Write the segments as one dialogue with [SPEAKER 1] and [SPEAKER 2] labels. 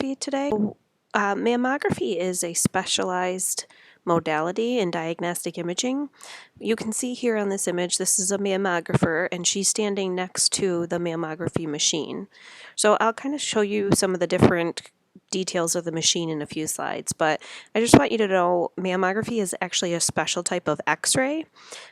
[SPEAKER 1] mammography today. Mammography is a specialized modality in diagnostic imaging. You can see here on this image, this is a mammographer and she's standing next to the mammography machine. So I'll kind of show you some of the different details of the machine in a few slides, but I just want you to know mammography is actually a special type of X-ray.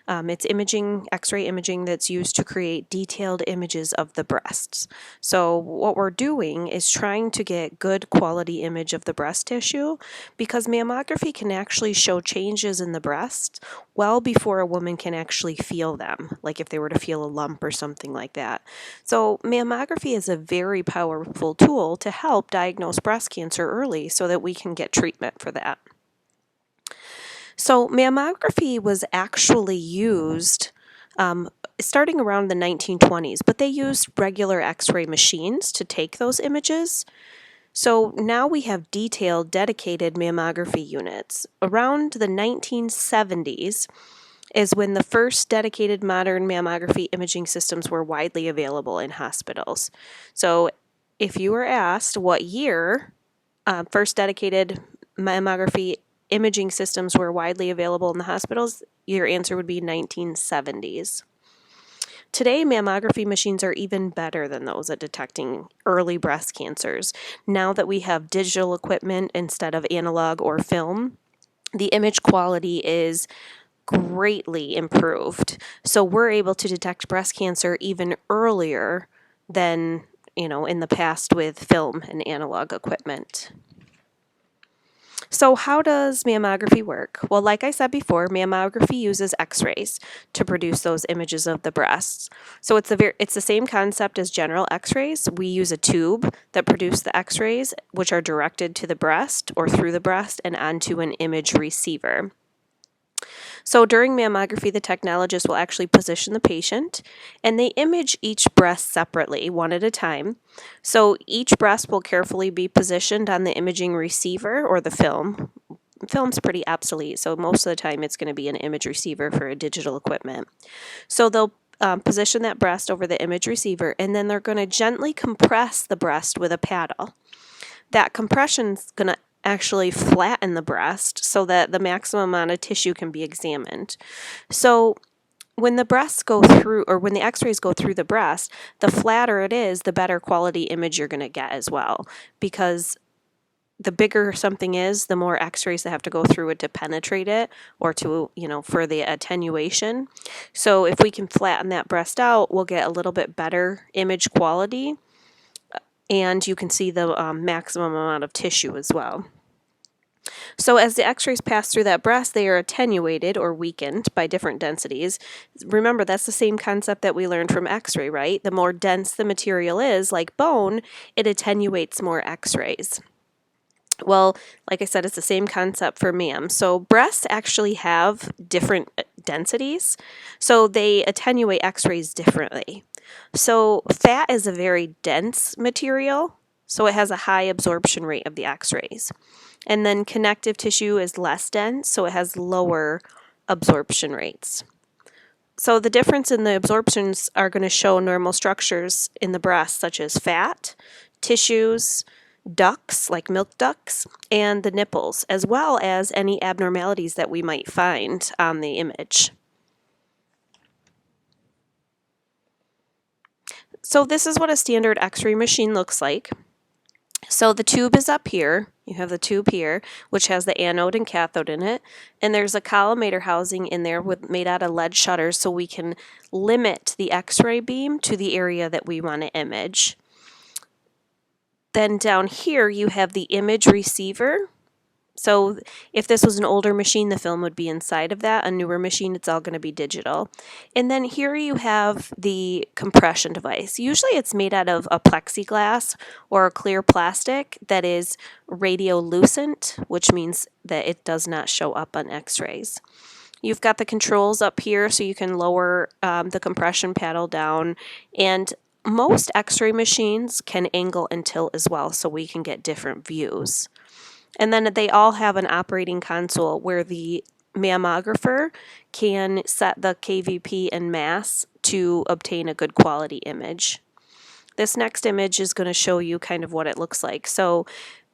[SPEAKER 1] It's imaging, X-ray imaging that's used to create detailed images of the breasts. So what we're doing is trying to get good quality image of the breast tissue, because mammography can actually show changes in the breast well before a woman can actually feel them, like if they were to feel a lump or something like that. So mammography is a very powerful tool to help diagnose breast cancer early so that we can get treatment for that. So mammography was actually used starting around the 1920s, but they used regular X-ray machines to take those images. So now we have detailed, dedicated mammography units. Around the 1970s is when the first dedicated modern mammography imaging systems were widely available in hospitals. So if you were asked what year first dedicated mammography imaging systems were widely available in the hospitals, your answer would be 1970s. Today, mammography machines are even better than those at detecting early breast cancers. Now that we have digital equipment instead of analog or film, the image quality is greatly improved. So we're able to detect breast cancer even earlier than, in the past with film and analog equipment. So how does mammography work? Well, like I said before, mammography uses X-rays to produce those images of the breasts. So it's the same concept as general X-rays. We use a tube that produces the X-rays, which are directed to the breast or through the breast and onto an image receiver. So during mammography, the technologist will actually position the patient, and they image each breast separately, one at a time. So each breast will carefully be positioned on the imaging receiver or the film. Film's pretty obsolete, so most of the time it's going to be an image receiver for a digital equipment. So they'll position that breast over the image receiver, and then they're going to gently compress the breast with a paddle. That compression's going to actually flatten the breast so that the maximum amount of tissue can be examined. So when the breasts go through, or when the X-rays go through the breast, the flatter it is, the better quality image you're going to get as well, because the bigger something is, the more X-rays that have to go through it to penetrate it, or to, for the attenuation. So if we can flatten that breast out, we'll get a little bit better image quality, and you can see the maximum amount of tissue as well. So as the X-rays pass through that breast, they are attenuated or weakened by different densities. Remember, that's the same concept that we learned from X-ray, right? The more dense the material is, like bone, it attenuates more X-rays. Well, like I said, it's the same concept for mam. So breasts actually have different densities, so they attenuate X-rays differently. So fat is a very dense material, so it has a high absorption rate of the X-rays. And then connective tissue is less dense, so it has lower absorption rates. So the difference in the absorptions are going to show normal structures in the breast, such as fat, tissues, ducts, like milk ducts, and the nipples, as well as any abnormalities that we might find on the image. So this is what a standard X-ray machine looks like. So the tube is up here. You have the tube here, which has the anode and cathode in it. And there's a collimator housing in there made out of lead shutters, so we can limit the X-ray beam to the area that we want to image. Then down here you have the image receiver. So if this was an older machine, the film would be inside of that. A newer machine, it's all going to be digital. And then here you have the compression device. Usually it's made out of a plexiglass or a clear plastic that is radiolucent, which means that it does not show up on X-rays. You've got the controls up here, so you can lower the compression paddle down, and most X-ray machines can angle and tilt as well, so we can get different views. And then they all have an operating console where the mammographer can set the KVP and mass to obtain a good quality image. This next image is going to show you kind of what it looks like. So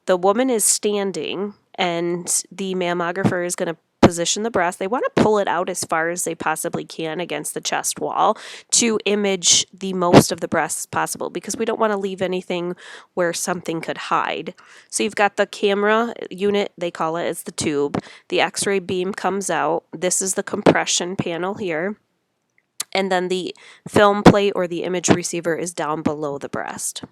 [SPEAKER 1] the woman is standing and the mammographer is going to position the breast. They want to pull it out as far as they possibly can against the chest wall to image the most of the breast as possible, because we don't want to leave anything where something could hide. So you've got the camera unit, they call it, it's the tube. The X-ray beam comes out. This is the compression panel here. And then the film plate or the image receiver is down below the breast.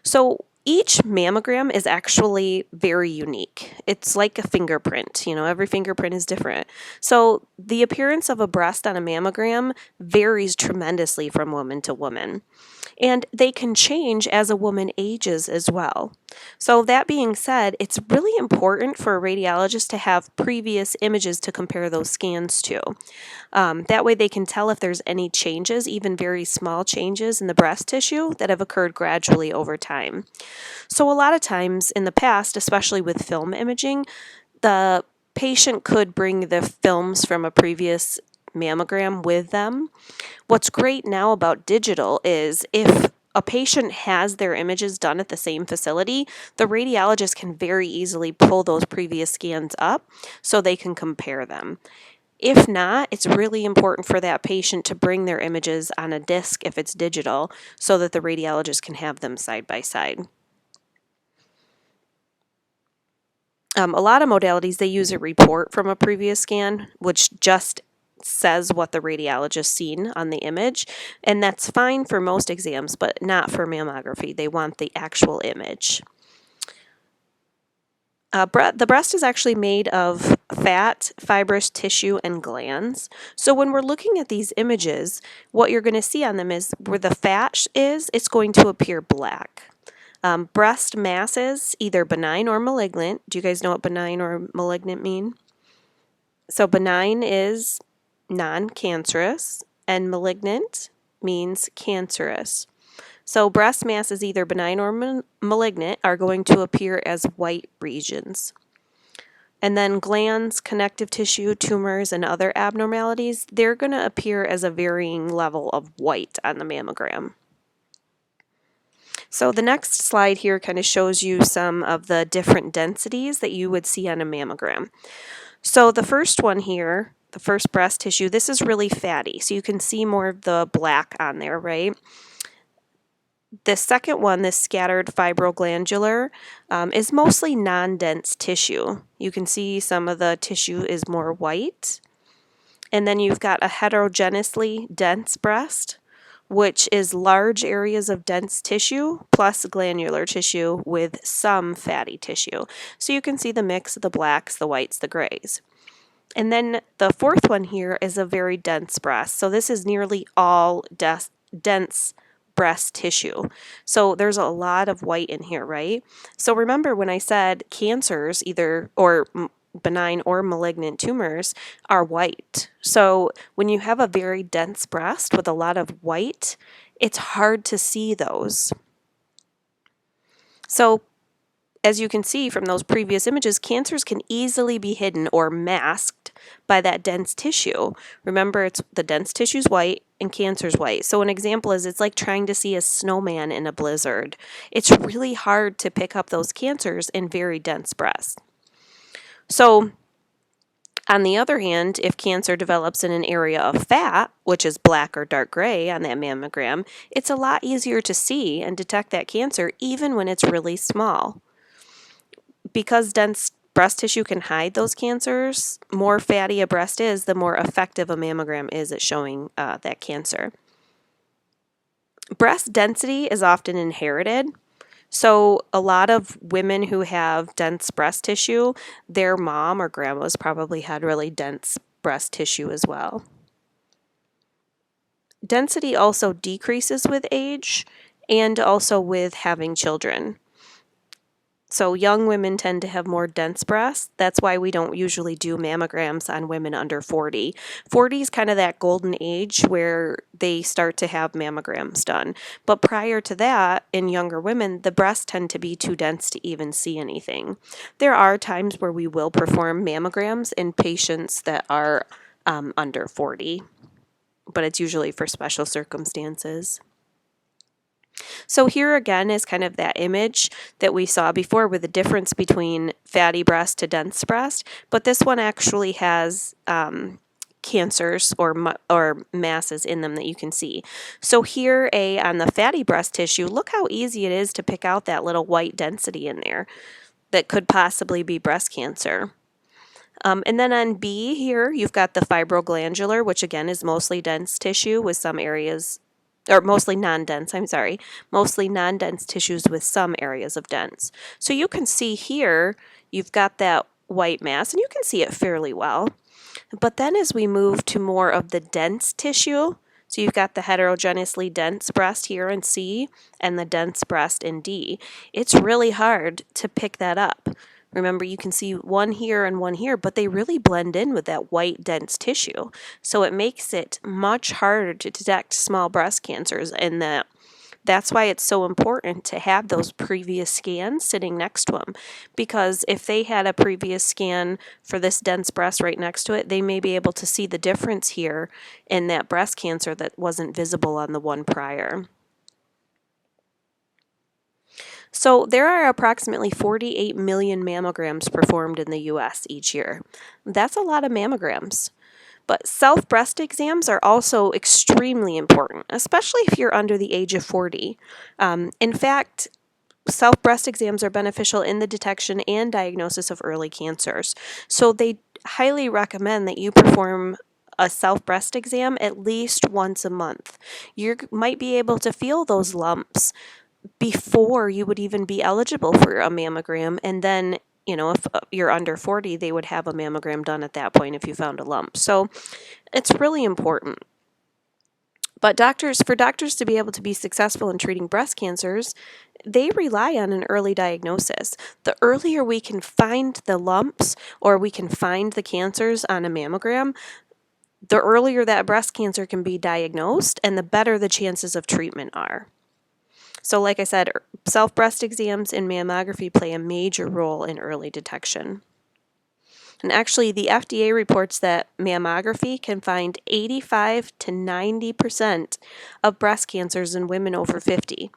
[SPEAKER 1] So each mammogram is actually very unique. It's like a fingerprint. Every fingerprint is different. So the appearance of a breast on a mammogram varies tremendously from woman to woman. And they can change as a woman ages as well. So that being said, it's really important for a radiologist to have previous images to compare those scans to. That way they can tell if there's any changes, even very small changes in the breast tissue that have occurred gradually over time. So a lot of times in the past, especially with film imaging, the patient could bring the films from a previous mammogram with them. What's great now about digital is if a patient has their images done at the same facility, the radiologist can very easily pull those previous scans up so they can compare them. If not, it's really important for that patient to bring their images on a disc if it's digital so that the radiologist can have them side by side. A lot of modalities, they use a report from a previous scan, which just says what the radiologist seen on the image, and that's fine for most exams, but not for mammography. They want the actual image. The breast is actually made of fat, fibrous tissue, and glands. So when we're looking at these images, what you're going to see on them is where the fat is, it's going to appear black. Breast masses, either benign or malignant. Do you guys know what benign or malignant mean? So benign is non-cancerous, and malignant means cancerous. So breast masses, either benign or malignant, are going to appear as white regions. And then glands, connective tissue, tumors, and other abnormalities, they're going to appear as a varying level of white on the mammogram. So the next slide here kind of shows you some of the different densities that you would see on a mammogram. So the first one here, the first breast tissue, this is really fatty. So you can see more of the black on there, right? The second one, this scattered fibroglandular, is mostly non-dense tissue. You can see some of the tissue is more white. And then you've got a heterogeneously dense breast, which is large areas of dense tissue plus glandular tissue with some fatty tissue. So you can see the mix of the blacks, the whites, the grays. And then the fourth one here is a very dense breast. So this is nearly all dense breast tissue. So there's a lot of white in here, right? So remember when I said cancers, either or benign or malignant tumors, are white. So when you have a very dense breast with a lot of white, it's hard to see those. So as you can see from those previous images, cancers can easily be hidden or masked by that dense tissue. Remember, it's the dense tissue is white and cancer's white. So an example is it's like trying to see a snowman in a blizzard. It's really hard to pick up those cancers in very dense breasts. So on the other hand, if cancer develops in an area of fat, which is black or dark gray on that mammogram, it's a lot easier to see and detect that cancer even when it's really small. Because dense breast tissue can hide those cancers, more fatty a breast is, the more effective a mammogram is at showing that cancer. Breast density is often inherited. So a lot of women who have dense breast tissue, their mom or grandmas probably had really dense breast tissue as well. Density also decreases with age and also with having children. So young women tend to have more dense breasts. That's why we don't usually do mammograms on women under 40. 40 is kind of that golden age where they start to have mammograms done. But prior to that, in younger women, the breasts tend to be too dense to even see anything. There are times where we will perform mammograms in patients that are under 40, but it's usually for special circumstances. So here again is kind of that image that we saw before with the difference between fatty breast to dense breast, but this one actually has cancers or masses in them that you can see. So here on the fatty breast tissue, look how easy it is to pick out that little white density in there that could possibly be breast cancer. And then on B here, you've got the fibroglandular, which again is mostly dense tissue with some areas, or mostly non-dense, mostly non-dense tissues with some areas of dense. So you can see here, you've got that white mass, and you can see it fairly well. But then as we move to more of the dense tissue, so you've got the heterogeneously dense breast here in C and the dense breast in D, it's really hard to pick that up. Remember, you can see one here and one here, but they really blend in with that white dense tissue. So it makes it much harder to detect small breast cancers, and that's why it's so important to have those previous scans sitting next to them, because if they had a previous scan for this dense breast right next to it, they may be able to see the difference here in that breast cancer that wasn't visible on the one prior. So there are approximately 48 million mammograms performed in the U.S. each year. That's a lot of mammograms. But self-breast exams are also extremely important, especially if you're under the age of 40. In fact, self-breast exams are beneficial in the detection and diagnosis of early cancers. So they highly recommend that you perform a self-breast exam at least once a month. You might be able to feel those lumps before you would even be eligible for a mammogram, and then if you're under 40, they would have a mammogram done at that point if you found a lump. So it's really important. But for doctors to be able to be successful in treating breast cancers, they rely on an early diagnosis. The earlier we can find the lumps or we can find the cancers on a mammogram, the earlier that breast cancer can be diagnosed and the better the chances of treatment are. So like I said, self-breast exams and mammography play a major role in early detection. And actually, the FDA reports that mammography can find 85 to 90% of breast cancers in women over 50.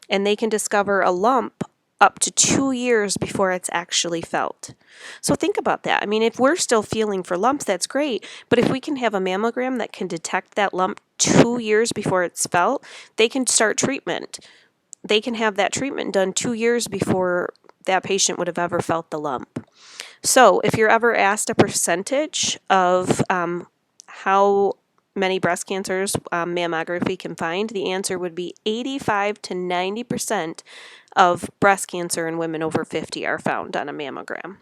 [SPEAKER 1] And they can discover a lump up to 2 years before it's actually felt. So think about that. I mean, if we're still feeling for lumps, that's great. But if we can have a mammogram that can detect that lump 2 years before it's felt, they can start treatment. They can have that treatment done 2 years before that patient would have ever felt the lump. So if you're ever asked a percentage of how many breast cancers mammography can find, the answer would be 85 to 90% of breast cancer in women over 50 are found on a mammogram.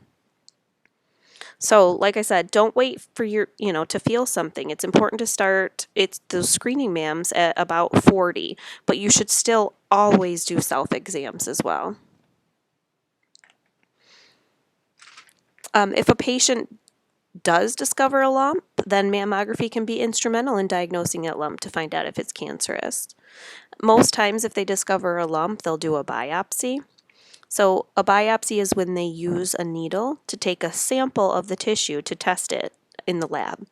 [SPEAKER 1] So, like I said, don't wait for to feel something. It's important to start those screening mams at about 40, but you should still always do self-exams as well. If a patient does discover a lump, then mammography can be instrumental in diagnosing that lump to find out if it's cancerous. Most times, if they discover a lump, they'll do a biopsy. So a biopsy is when they use a needle to take a sample of the tissue to test it in the lab.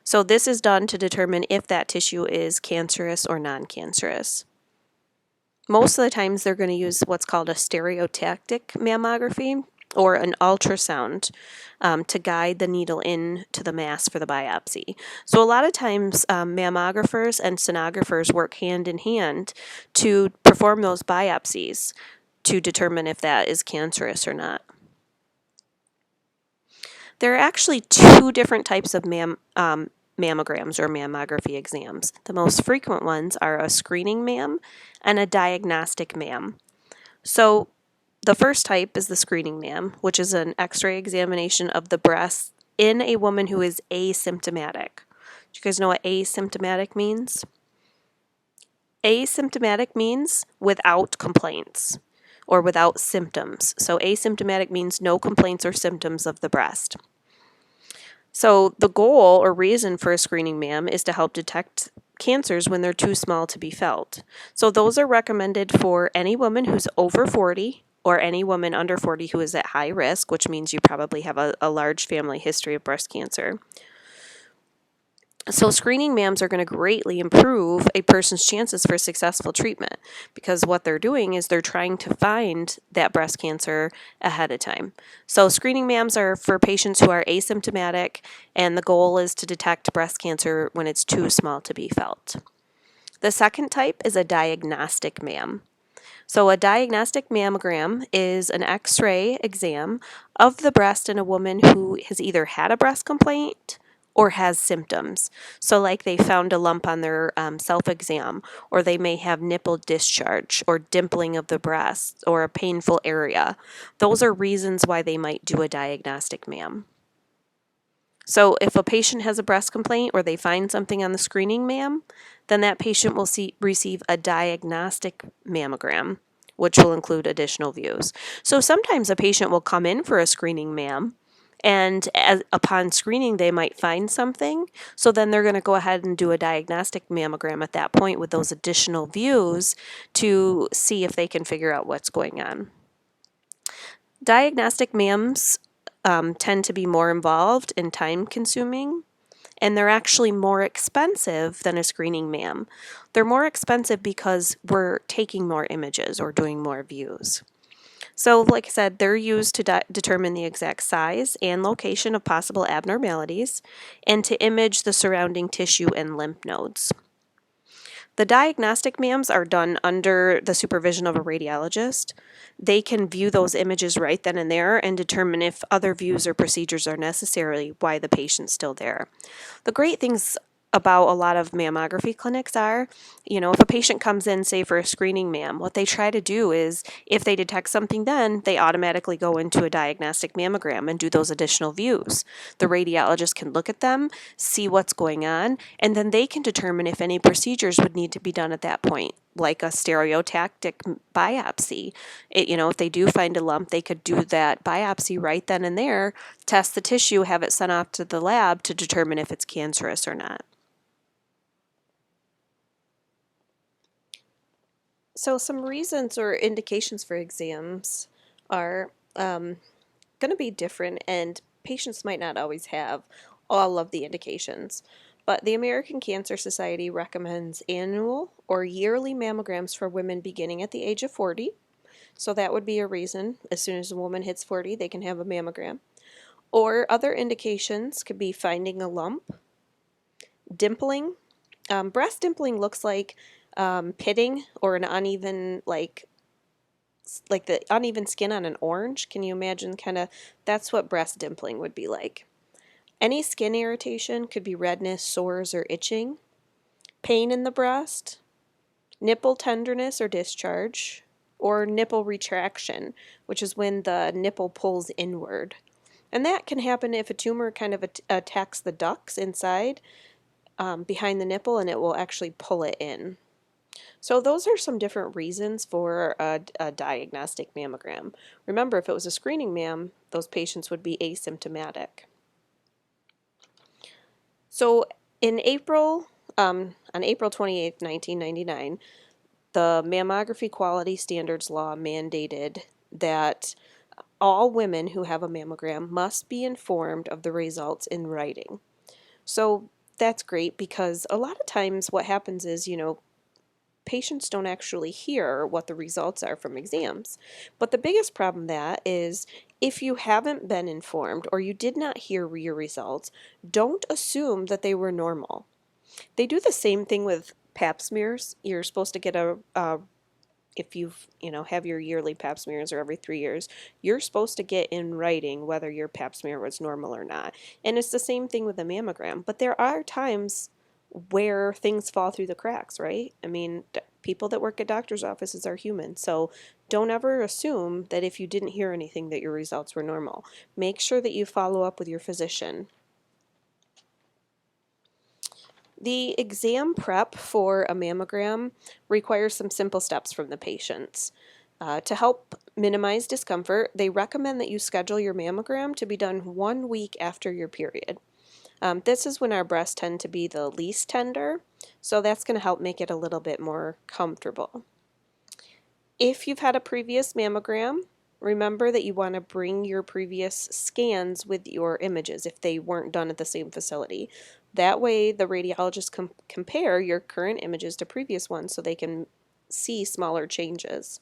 [SPEAKER 1] So this is done to determine if that tissue is cancerous or non-cancerous. Most of the times they're going to use what's called a stereotactic mammography or an ultrasound to guide the needle into the mass for the biopsy. So a lot of times mammographers and sonographers work hand in hand to perform those biopsies to determine if that is cancerous or not. There are actually two different types of mammograms or mammography exams. The most frequent ones are a screening mam and a diagnostic mam. So the first type is the screening mam, which is an X-ray examination of the breast in a woman who is asymptomatic. Do you guys know what asymptomatic means? Asymptomatic means without complaints or without symptoms. So asymptomatic means no complaints or symptoms of the breast. So the goal or reason for a screening mam is to help detect cancers when they're too small to be felt. So those are recommended for any woman who's over 40 or any woman under 40 who is at high risk, which means you probably have a large family history of breast cancer. So screening mams are going to greatly improve a person's chances for successful treatment because what they're doing is they're trying to find that breast cancer ahead of time. So screening mams are for patients who are asymptomatic, and the goal is to detect breast cancer when it's too small to be felt. The second type is a diagnostic mam. So a diagnostic mammogram is an X-ray exam of the breast in a woman who has either had a breast complaint or has symptoms. So like they found a lump on their self-exam, or they may have nipple discharge or dimpling of the breast or a painful area. Those are reasons why they might do a diagnostic mam. So if a patient has a breast complaint or they find something on the screening mam, then that patient will receive a diagnostic mammogram, which will include additional views. So sometimes a patient will come in for a screening mam, and upon screening they might find something. So then they're going to go ahead and do a diagnostic mammogram at that point with those additional views to see if they can figure out what's going on. Diagnostic mams tend to be more involved and time consuming, and they're actually more expensive than a screening mam. They're more expensive because we're taking more images or doing more views. So like I said, they're used to determine the exact size and location of possible abnormalities and to image the surrounding tissue and lymph nodes. The diagnostic mams are done under the supervision of a radiologist. They can view those images right then and there and determine if other views or procedures are necessary while the patient's still there. The great things about a lot of mammography clinics are, if a patient comes in, say for a screening mam, what they try to do is if they detect something, then they automatically go into a diagnostic mammogram and do those additional views. The radiologist can look at them, see what's going on, and then they can determine if any procedures would need to be done at that point, like a stereotactic biopsy. If they do find a lump, they could do that biopsy right then and there, test the tissue, have it sent off to the lab to determine if it's cancerous or not. So some reasons or indications for exams are going to be different, and patients might not always have all of the indications. But the American Cancer Society recommends annual or yearly mammograms for women beginning at the age of 40. So that would be a reason. As soon as a woman hits 40, they can have a mammogram. Or other indications could be finding a lump, dimpling. Breast dimpling looks like pitting or an uneven, like the uneven skin on an orange. Can you imagine that's what breast dimpling would be like. Any skin irritation could be redness, sores, or itching. Pain in the breast, nipple tenderness or discharge, or nipple retraction, which is when the nipple pulls inward. And that can happen if a tumor kind of attacks the ducts inside behind the nipple, and it will actually pull it in. So those are some different reasons for a diagnostic mammogram. Remember, if it was a screening mam, those patients would be asymptomatic. So on April 28th, 1999, the Mammography Quality Standards Law mandated that all women who have a mammogram must be informed of the results in writing. So that's great because a lot of times what happens is, patients don't actually hear what the results are from exams. But the biggest problem that is if you haven't been informed or you did not hear your results, don't assume that they were normal. They do the same thing with pap smears. You're supposed to get if have your yearly pap smears or every 3 years, you're supposed to get in writing whether your pap smear was normal or not. And it's the same thing with a mammogram. But there are times where things fall through the cracks, right? I mean, people that work at doctor's offices are human. So don't ever assume that if you didn't hear anything that your results were normal. Make sure that you follow up with your physician. The exam prep for a mammogram requires some simple steps from the patients. To help minimize discomfort, they recommend that you schedule your mammogram to be done 1 week after your period. This is when our breasts tend to be the least tender, so that's going to help make it a little bit more comfortable. If you've had a previous mammogram, remember that you want to bring your previous scans with your images if they weren't done at the same facility. That way, the radiologists can compare your current images to previous ones so they can see smaller changes.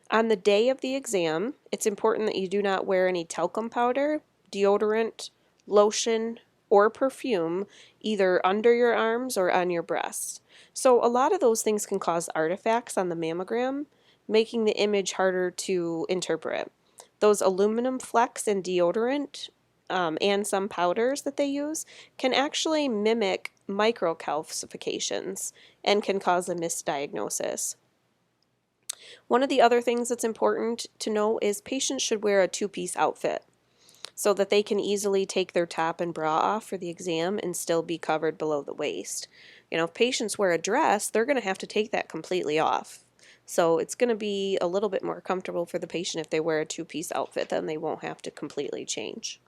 [SPEAKER 1] On the day of the exam, it's important that you do not wear any talcum powder, deodorant, lotion, or perfume either under your arms or on your breasts. So a lot of those things can cause artifacts on the mammogram, making the image harder to interpret. Those aluminum flecks in deodorant and some powders that they use can actually mimic microcalcifications and can cause a misdiagnosis. One of the other things that's important to know is patients should wear a two-piece outfit so that they can easily take their top and bra off for the exam and still be covered below the waist. If patients wear a dress, they're going to have to take that completely off. So it's going to be a little bit more comfortable for the patient if they wear a two-piece outfit, then they won't have to completely change.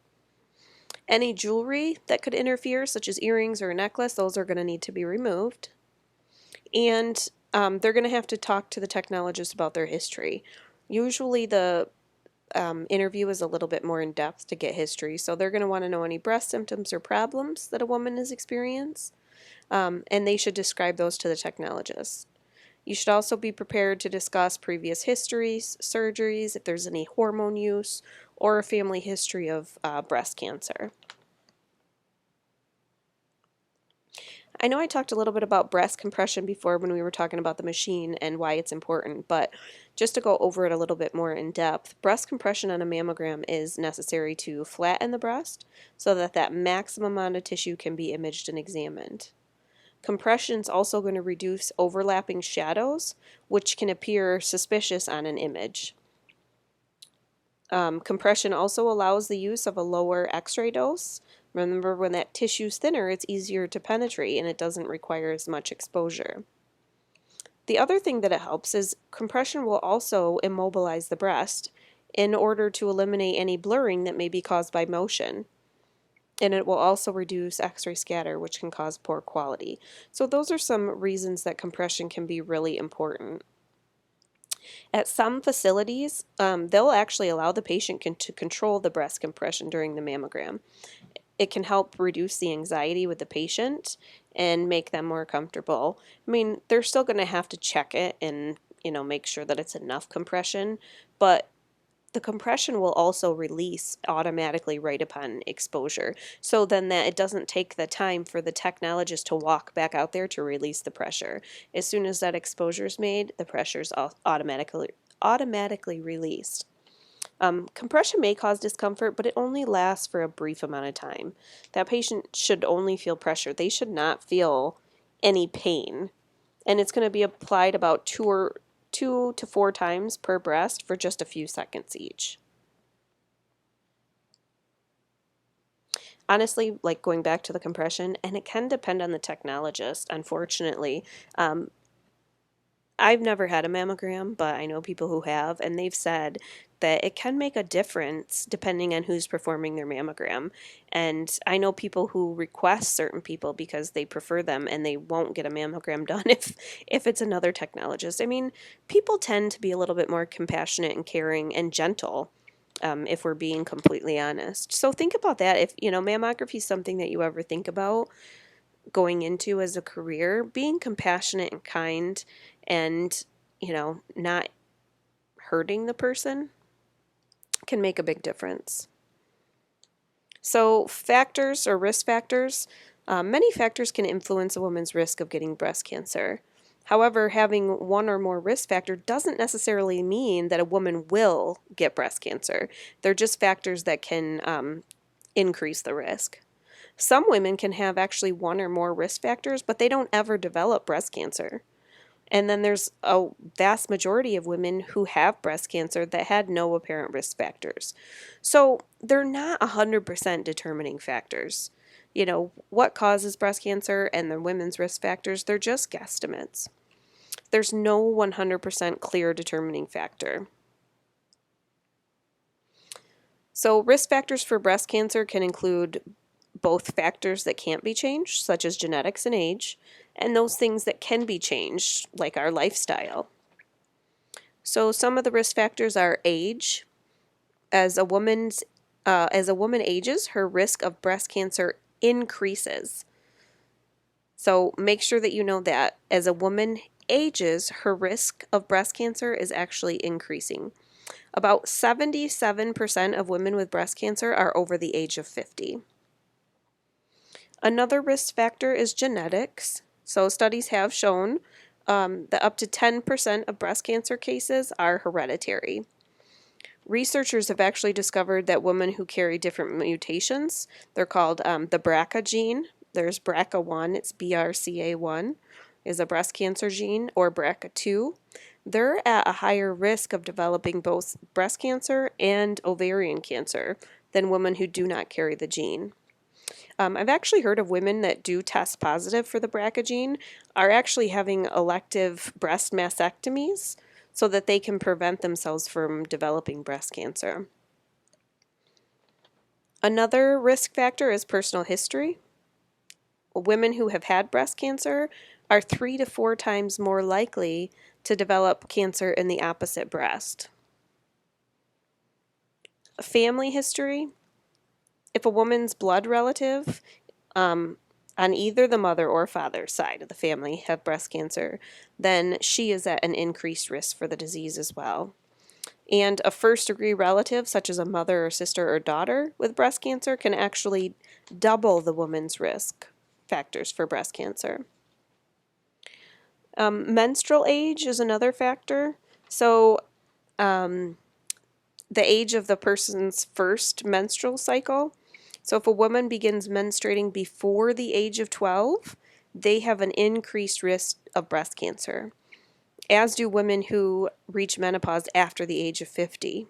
[SPEAKER 1] Any jewelry that could interfere, such as earrings or a necklace, those are going to need to be removed. And they're going to have to talk to the technologist about their history. Usually the interview is a little bit more in depth to get history, so they're going to want to know any breast symptoms or problems that a woman has experienced, and they should describe those to the technologist. You should also be prepared to discuss previous histories, surgeries, if there's any hormone use, or a family history of breast cancer. I know I talked a little bit about breast compression before when we were talking about the machine and why it's important, but just to go over it a little bit more in depth, breast compression on a mammogram is necessary to flatten the breast so that that maximum amount of tissue can be imaged and examined. Compression is also going to reduce overlapping shadows, which can appear suspicious on an image. Compression also allows the use of a lower X-ray dose. Remember, when that tissue is thinner, it's easier to penetrate and it doesn't require as much exposure. The other thing that it helps is compression will also immobilize the breast in order to eliminate any blurring that may be caused by motion. And it will also reduce X-ray scatter, which can cause poor quality. So those are some reasons that compression can be really important. At some facilities, they'll actually allow the patient to control the breast compression during the mammogram. It can help reduce the anxiety with the patient and make them more comfortable. I mean, they're still going to have to check it and, make sure that it's enough compression, but the compression will also release automatically right upon exposure. So then that it doesn't take the time for the technologist to walk back out there to release the pressure. As soon as that exposure is made, the pressure is automatically released. Compression may cause discomfort, but it only lasts for a brief amount of time. That patient should only feel pressure. They should not feel any pain. And it's going to be applied about 2 to 4 times per breast for just a few seconds each. Honestly, like going back to the compression, and it can depend on the technologist, unfortunately. I've never had a mammogram, but I know people who have, and they've said that it can make a difference depending on who's performing their mammogram. And I know people who request certain people because they prefer them and they won't get a mammogram done if it's another technologist. I mean, people tend to be a little bit more compassionate and caring and gentle, if we're being completely honest. So think about that. If, mammography is something that you ever think about going into as a career, being compassionate and kind and, not hurting the person can make a big difference. So factors or risk factors, many factors can influence a woman's risk of getting breast cancer. However, having one or more risk factor doesn't necessarily mean that a woman will get breast cancer. They're just factors that can increase the risk. Some women can have actually one or more risk factors, but they don't ever develop breast cancer. And then there's a vast majority of women who have breast cancer that had no apparent risk factors. So they're not 100% determining factors. What causes breast cancer and the women's risk factors, they're just guesstimates. There's no 100% clear determining factor. So risk factors for breast cancer can include both factors that can't be changed, such as genetics and age, and those things that can be changed, like our lifestyle. So some of the risk factors are age. As a woman ages, her risk of breast cancer increases. So make sure that you know that as a woman ages, her risk of breast cancer is actually increasing. About 77% of women with breast cancer are over the age of 50. Another risk factor is genetics. So studies have shown that up to 10% of breast cancer cases are hereditary. Researchers have actually discovered that women who carry different mutations, they're called the BRCA gene. There's BRCA1, it's BRCA1, is a breast cancer gene, or BRCA2. They're at a higher risk of developing both breast cancer and ovarian cancer than women who do not carry the gene. I've actually heard of women that do test positive for the BRCA gene are actually having elective breast mastectomies so that they can prevent themselves from developing breast cancer. Another risk factor is personal history. Women who have had breast cancer are 3 to 4 times more likely to develop cancer in the opposite breast. Family history. If a woman's blood relative on either the mother or father side of the family have breast cancer, then she is at an increased risk for the disease as well. And a first-degree relative, such as a mother or sister or daughter with breast cancer, can actually double the woman's risk factors for breast cancer. Menstrual age is another factor. So the age of the person's first menstrual cycle. So if a woman begins menstruating before the age of 12, they have an increased risk of breast cancer, as do women who reach menopause after the age of 50.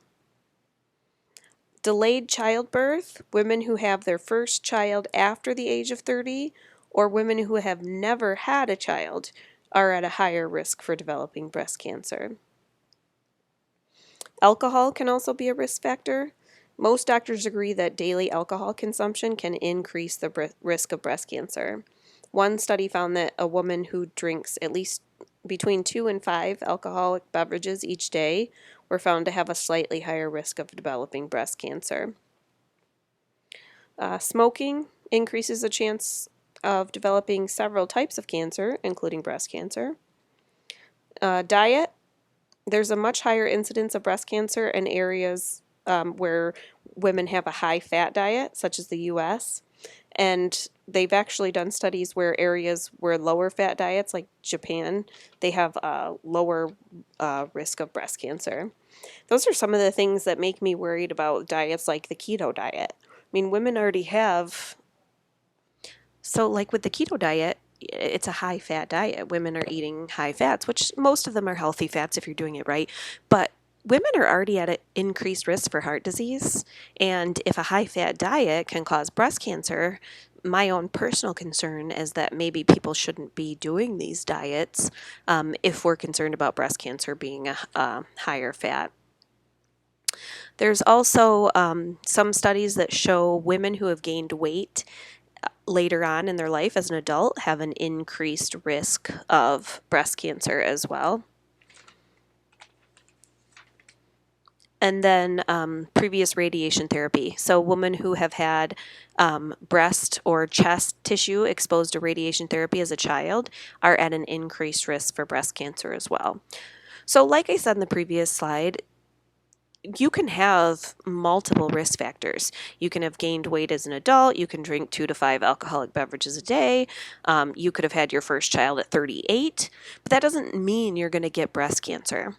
[SPEAKER 1] Delayed childbirth, women who have their first child after the age of 30, or women who have never had a child, are at a higher risk for developing breast cancer. Alcohol can also be a risk factor. Most doctors agree that daily alcohol consumption can increase the risk of breast cancer. One study found that a woman who drinks at least between 2 and 5 alcoholic beverages each day were found to have a slightly higher risk of developing breast cancer. Smoking increases the chance of developing several types of cancer, including breast cancer. Diet. There's a much higher incidence of breast cancer in areas where women have a high-fat diet, such as the U.S., and they've actually done studies where areas where lower fat diets, like Japan, they have a lower risk of breast cancer. Those are some of the things that make me worried about diets like the keto diet. I mean, women already have... So like with the keto diet, it's a high-fat diet. Women are eating high fats, which most of them are healthy fats if you're doing it right. But women are already at an increased risk for heart disease. And if a high-fat diet can cause breast cancer, my own personal concern is that maybe people shouldn't be doing these diets if we're concerned about breast cancer being a higher fat. There's also some studies that show women who have gained weight later on in their life as an adult have an increased risk of breast cancer as well. And then previous radiation therapy. So women who have had breast or chest tissue exposed to radiation therapy as a child are at an increased risk for breast cancer as well. So like I said in the previous slide, you can have multiple risk factors. You can have gained weight as an adult. You can drink 2 to 5 alcoholic beverages a day. You could have had your first child at 38, but that doesn't mean you're going to get breast cancer.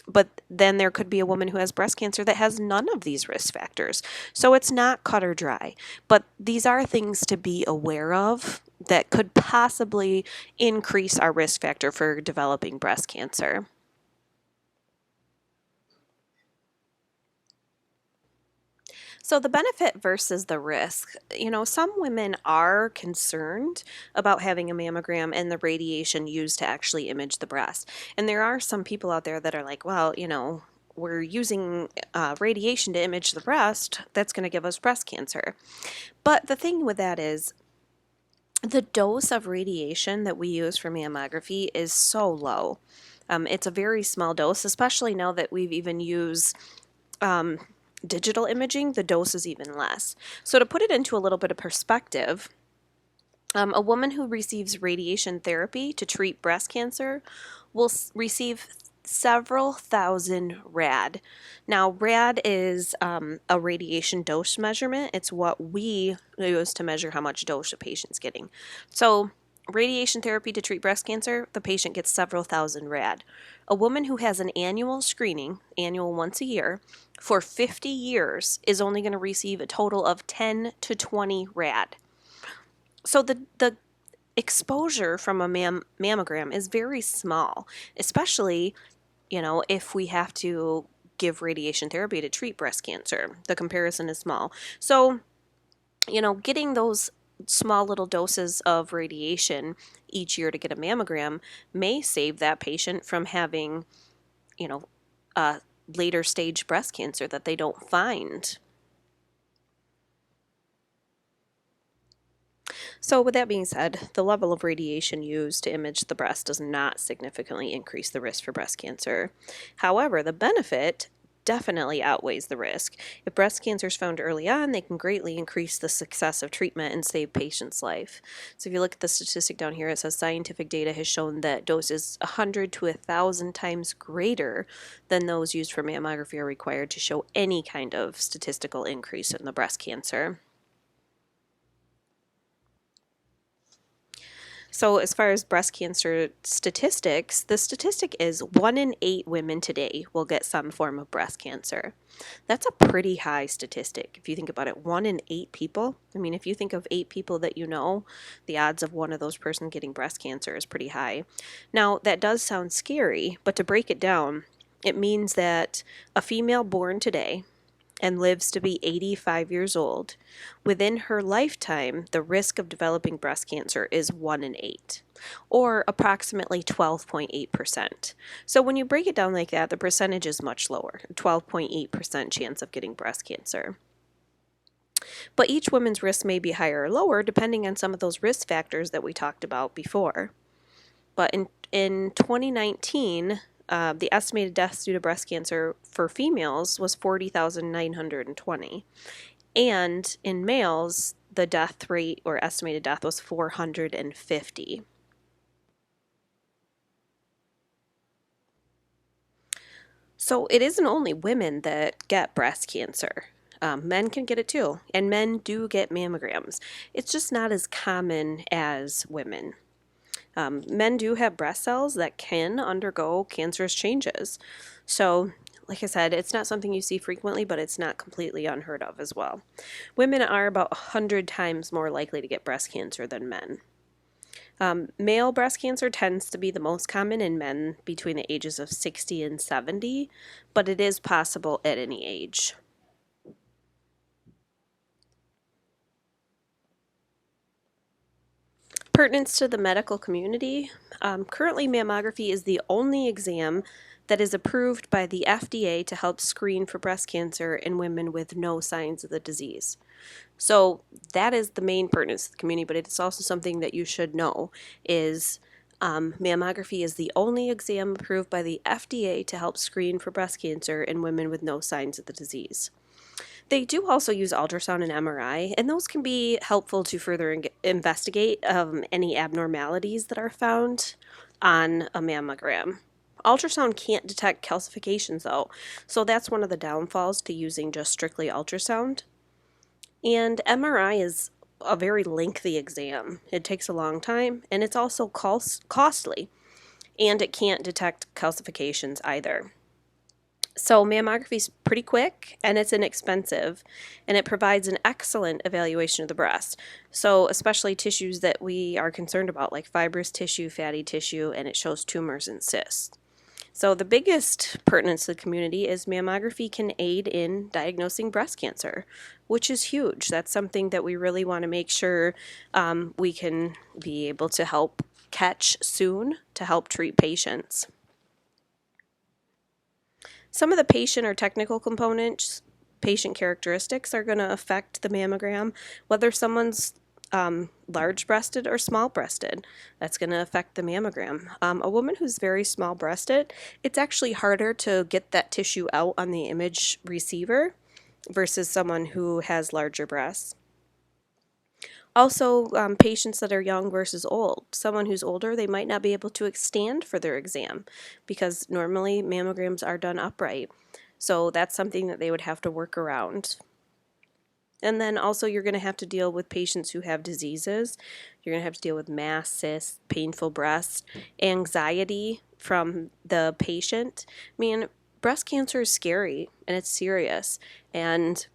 [SPEAKER 1] But then there could be a woman who has breast cancer that has none of these risk factors. So it's not cut or dry. But these are things to be aware of that could possibly increase our risk factor for developing breast cancer. So the benefit versus the risk. You know, some women are concerned about having a mammogram and the radiation used to actually image the breast. And there are some people out there that are like, well, you know, we're using radiation to image the breast, that's going to give us breast cancer. But the thing with that is, the dose of radiation that we use for mammography is so low. It's a very small dose, especially now that we've even used digital imaging, the dose is even less. So to put it into a little bit of perspective, a woman who receives radiation therapy to treat breast cancer will receive several thousand rad. Now, rad is a radiation dose measurement. It's what we use to measure how much dose a patient's getting. So, radiation therapy to treat breast cancer, the patient gets several thousand rad. A woman who has an annual screening, annual once a year, for 50 years is only going to receive a total of 10 to 20 rad. So the exposure from a mammogram is very small, especially, if we have to give radiation therapy to treat breast cancer. The comparison is small. So, getting those small little doses of radiation each year to get a mammogram may save that patient from having, a later stage breast cancer that they don't find. So with that being said, the level of radiation used to image the breast does not significantly increase the risk for breast cancer. However, the benefit definitely outweighs the risk. If breast cancer is found early on, they can greatly increase the success of treatment and save patients' life. So if you look at the statistic down here, it says scientific data has shown that doses 100 to 1,000 times greater than those used for mammography are required to show any kind of statistical increase in the breast cancer. So as far as breast cancer statistics, the statistic is 1 in 8 women today will get some form of breast cancer. That's a pretty high statistic if you think about it. 1 in 8 people. I mean, if you think of 8 people that you know, the odds of one of those person getting breast cancer is pretty high. Now, that does sound scary, but to break it down, it means that a female born today and lives to be 85 years old, within her lifetime, the risk of developing breast cancer is 1 in 8, or approximately 12.8%. So when you break it down like that, the percentage is much lower, 12.8% chance of getting breast cancer. But each woman's risk may be higher or lower depending on some of those risk factors that we talked about before. But in 2019, the estimated deaths due to breast cancer for females was 40,920. And in males, the death rate or estimated death was 450. So it isn't only women that get breast cancer. Men can get it too, and men do get mammograms. It's just not as common as women. Men do have breast cells that can undergo cancerous changes. So, like I said, it's not something you see frequently, but it's not completely unheard of as well. Women are about 100 times more likely to get breast cancer than men. Male breast cancer tends to be the most common in men between the ages of 60 and 70, but it is possible at any age. Pertinence to the medical community. Currently, mammography is the only exam that is approved by the FDA to help screen for breast cancer in women with no signs of the disease. So that is the main pertinence to the community, but it's also something that you should know is mammography is the only exam approved by the FDA to help screen for breast cancer in women with no signs of the disease. They do also use ultrasound and MRI, and those can be helpful to further investigate any abnormalities that are found on a mammogram. Ultrasound can't detect calcifications though, so that's one of the downfalls to using just strictly ultrasound. And MRI is a very lengthy exam. It takes a long time, and it's also costly, and it can't detect calcifications either. So mammography is pretty quick and it's inexpensive, and it provides an excellent evaluation of the breast. So especially tissues that we are concerned about, like fibrous tissue, fatty tissue, and it shows tumors and cysts. So the biggest pertinence to the community is mammography can aid in diagnosing breast cancer, which is huge. That's something that we really want to make sure we can be able to help catch soon to help treat patients. Some of the patient or technical components, patient characteristics are going to affect the mammogram, whether someone's large-breasted or small-breasted. That's going to affect the mammogram. A woman who's very small-breasted, it's actually harder to get that tissue out on the image receiver versus someone who has larger breasts. Also, patients that are young versus old. Someone who's older, they might not be able to stand for their exam because normally mammograms are done upright. So that's something that they would have to work around. And then also you're going to have to deal with patients who have diseases. You're going to have to deal with mass, cysts, painful breast, anxiety from the patient. I mean, breast cancer is scary and it's serious. And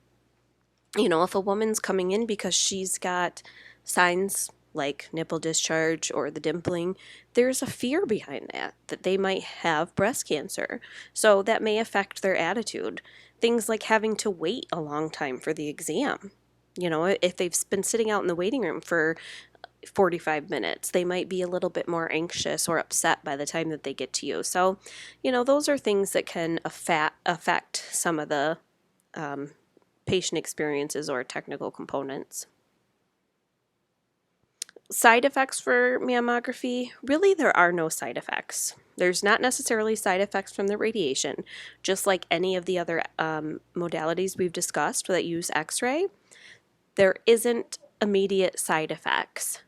[SPEAKER 1] if a woman's coming in because she's got signs like nipple discharge or the dimpling, there's a fear behind that they might have breast cancer. So that may affect their attitude. Things like having to wait a long time for the exam. If they've been sitting out in the waiting room for 45 minutes, they might be a little bit more anxious or upset by the time that they get to you. So, those are things that can affect some of the patient experiences or technical components. Side effects for mammography, really there are no side effects. There's not necessarily side effects from the radiation, just like any of the other modalities we've discussed that use X-ray. There isn't immediate side effects.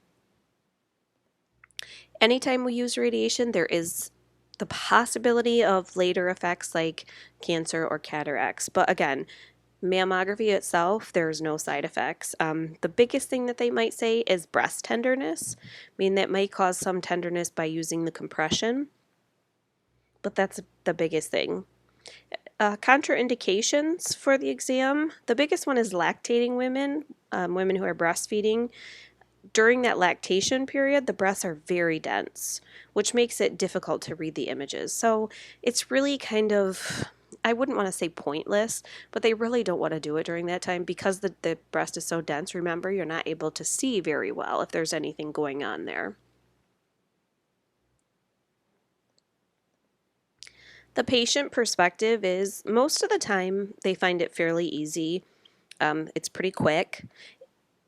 [SPEAKER 1] Anytime we use radiation, there is the possibility of later effects like cancer or cataracts. But again, mammography itself, there's no side effects. The biggest thing that they might say is breast tenderness. I mean, that might cause some tenderness by using the compression, but that's the biggest thing. Contraindications for the exam, the biggest one is lactating women, women who are breastfeeding. During that lactation period, the breasts are very dense, which makes it difficult to read the images. So it's really kind of, I wouldn't want to say pointless, but they really don't want to do it during that time because the breast is so dense. Remember, you're not able to see very well if there's anything going on there. The patient perspective is most of the time they find it fairly easy. It's pretty quick.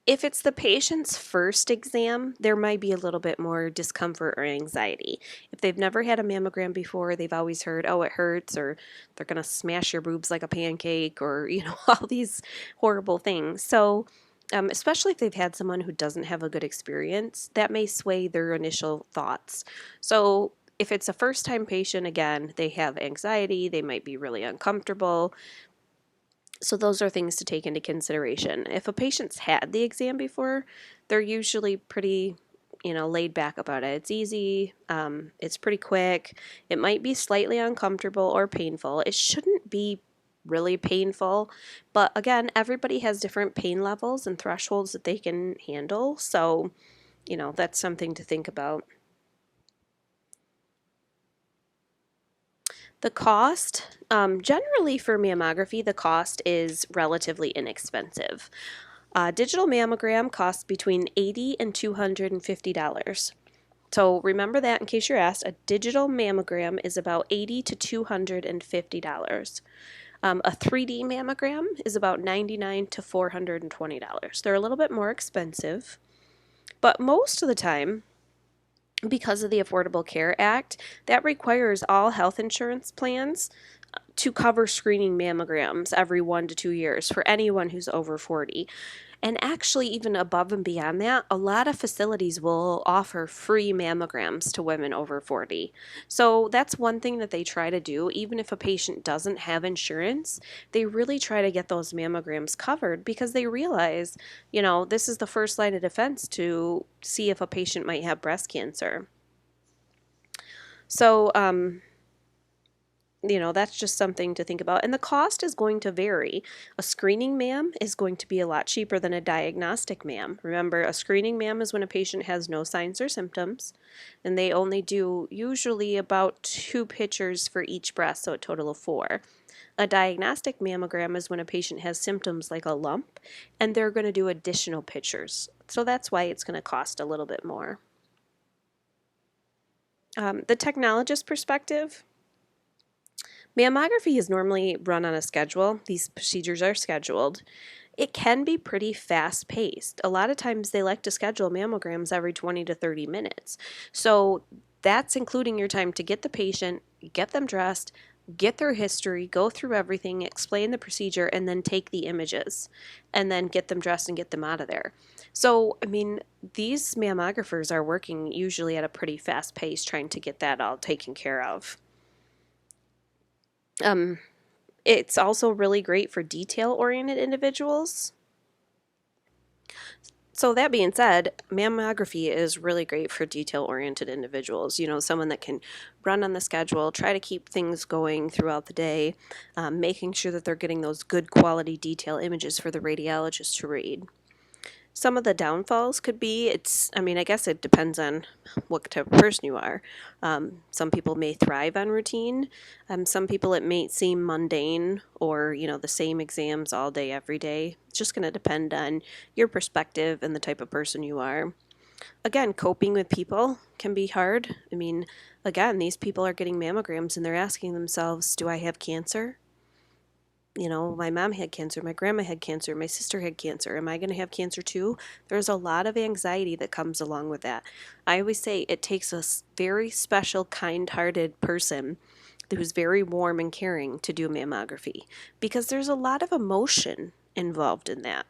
[SPEAKER 1] If it's the patient's first exam, there might be a little bit more discomfort or anxiety. If they've never had a mammogram before, they've always heard, oh, it hurts, or they're going to smash your boobs like a pancake, or, all these horrible things. So, especially if they've had someone who doesn't have a good experience, that may sway their initial thoughts. So, if it's a first-time patient, again, they have anxiety, they might be really uncomfortable. So those are things to take into consideration. If a patient's had the exam before, they're usually pretty, laid back about it. It's easy. It's pretty quick. It might be slightly uncomfortable or painful. It shouldn't be really painful. But again, everybody has different pain levels and thresholds that they can handle. So, that's something to think about. The cost, generally for mammography, the cost is relatively inexpensive. A digital mammogram costs between $80 and $250. So remember that in case you're asked, a digital mammogram is about $80 to $250. A 3D mammogram is about $99 to $420. They're a little bit more expensive, but most of the time, because of the Affordable Care Act, that requires all health insurance plans to cover screening mammograms every 1 to 2 years for anyone who's over 40. And actually, even above and beyond that, a lot of facilities will offer free mammograms to women over 40. So that's one thing that they try to do. Even if a patient doesn't have insurance, they really try to get those mammograms covered because they realize, this is the first line of defense to see if a patient might have breast cancer. So, that's just something to think about. And the cost is going to vary. A screening mam is going to be a lot cheaper than a diagnostic mam. Remember, a screening mam is when a patient has no signs or symptoms, and they only do usually about 2 pictures for each breast, so a total of 4. A diagnostic mammogram is when a patient has symptoms like a lump, and they're going to do additional pictures. So that's why it's going to cost a little bit more. The technologist perspective. Mammography is normally run on a schedule. These procedures are scheduled. It can be pretty fast-paced. A lot of times they like to schedule mammograms every 20 to 30 minutes. So that's including your time to get the patient, get them dressed, get their history, go through everything, explain the procedure, and then take the images and then get them dressed and get them out of there. So, I mean, these mammographers are working usually at a pretty fast pace trying to get that all taken care of. It's also really great for detail-oriented individuals. So that being said, mammography is really great for detail-oriented individuals. You know, someone that can run on the schedule, try to keep things going throughout the day, making sure that they're getting those good quality detail images for the radiologist to read. Some of the downfalls could be, I guess it depends on what type of person you are. Some people may thrive on routine. Some people it may seem mundane or, the same exams all day, every day. It's just going to depend on your perspective and the type of person you are. Again, coping with people can be hard. I mean, again, these people are getting mammograms and they're asking themselves, do I have cancer? My mom had cancer, my grandma had cancer, my sister had cancer. Am I going to have cancer too? There's a lot of anxiety that comes along with that. I always say it takes a very special, kind-hearted person who's very warm and caring to do mammography because there's a lot of emotion involved in that.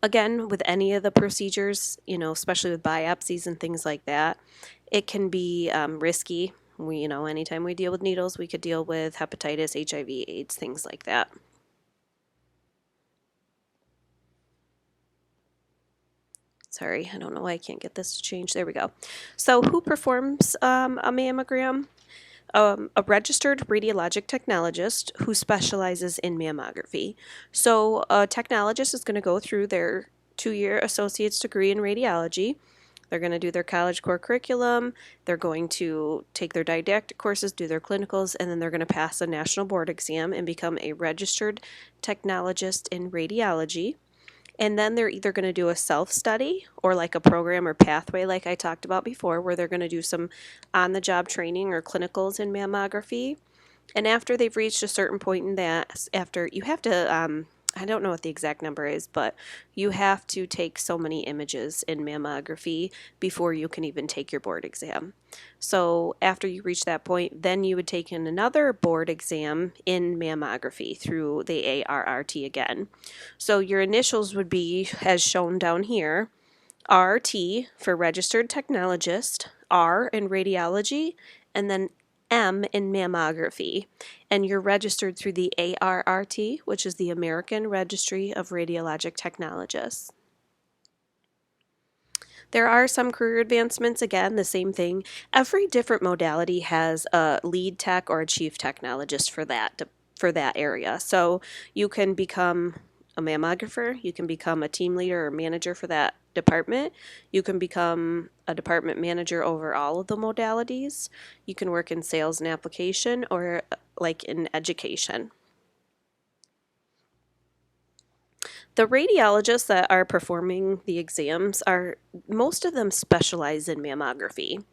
[SPEAKER 1] Again, with any of the procedures, especially with biopsies and things like that, it can be risky. Anytime we deal with needles, we could deal with hepatitis, HIV, AIDS, things like that. Sorry, I don't know why I can't get this to change. There we go. So who performs a mammogram? A registered radiologic technologist who specializes in mammography. So a technologist is going to go through their 2-year associate's degree in radiology. They're going to do their college core curriculum, they're going to take their didactic courses, do their clinicals, and then they're going to pass a national board exam and become a registered technologist in radiology. And then they're either going to do a self-study or like a program or pathway like I talked about before, where they're going to do some on-the-job training or clinicals in mammography. And after they've reached a certain point in that, after you have to, I don't know what the exact number is, but you have to take so many images in mammography before you can even take your board exam. So after you reach that point, then you would take in another board exam in mammography through the ARRT again. So your initials would be, as shown down here, RT for registered technologist, R in radiology, and then M in mammography. And you're registered through the ARRT, which is the American Registry of Radiologic Technologists. There are some career advancements, again, the same thing. Every different modality has a lead tech or a chief technologist for that area. So you can become a mammographer, you can become a team leader or manager for that department, you can become a department manager over all of the modalities, you can work in sales and application or like in education. The radiologists that are performing the exams most of them specialize in mammography.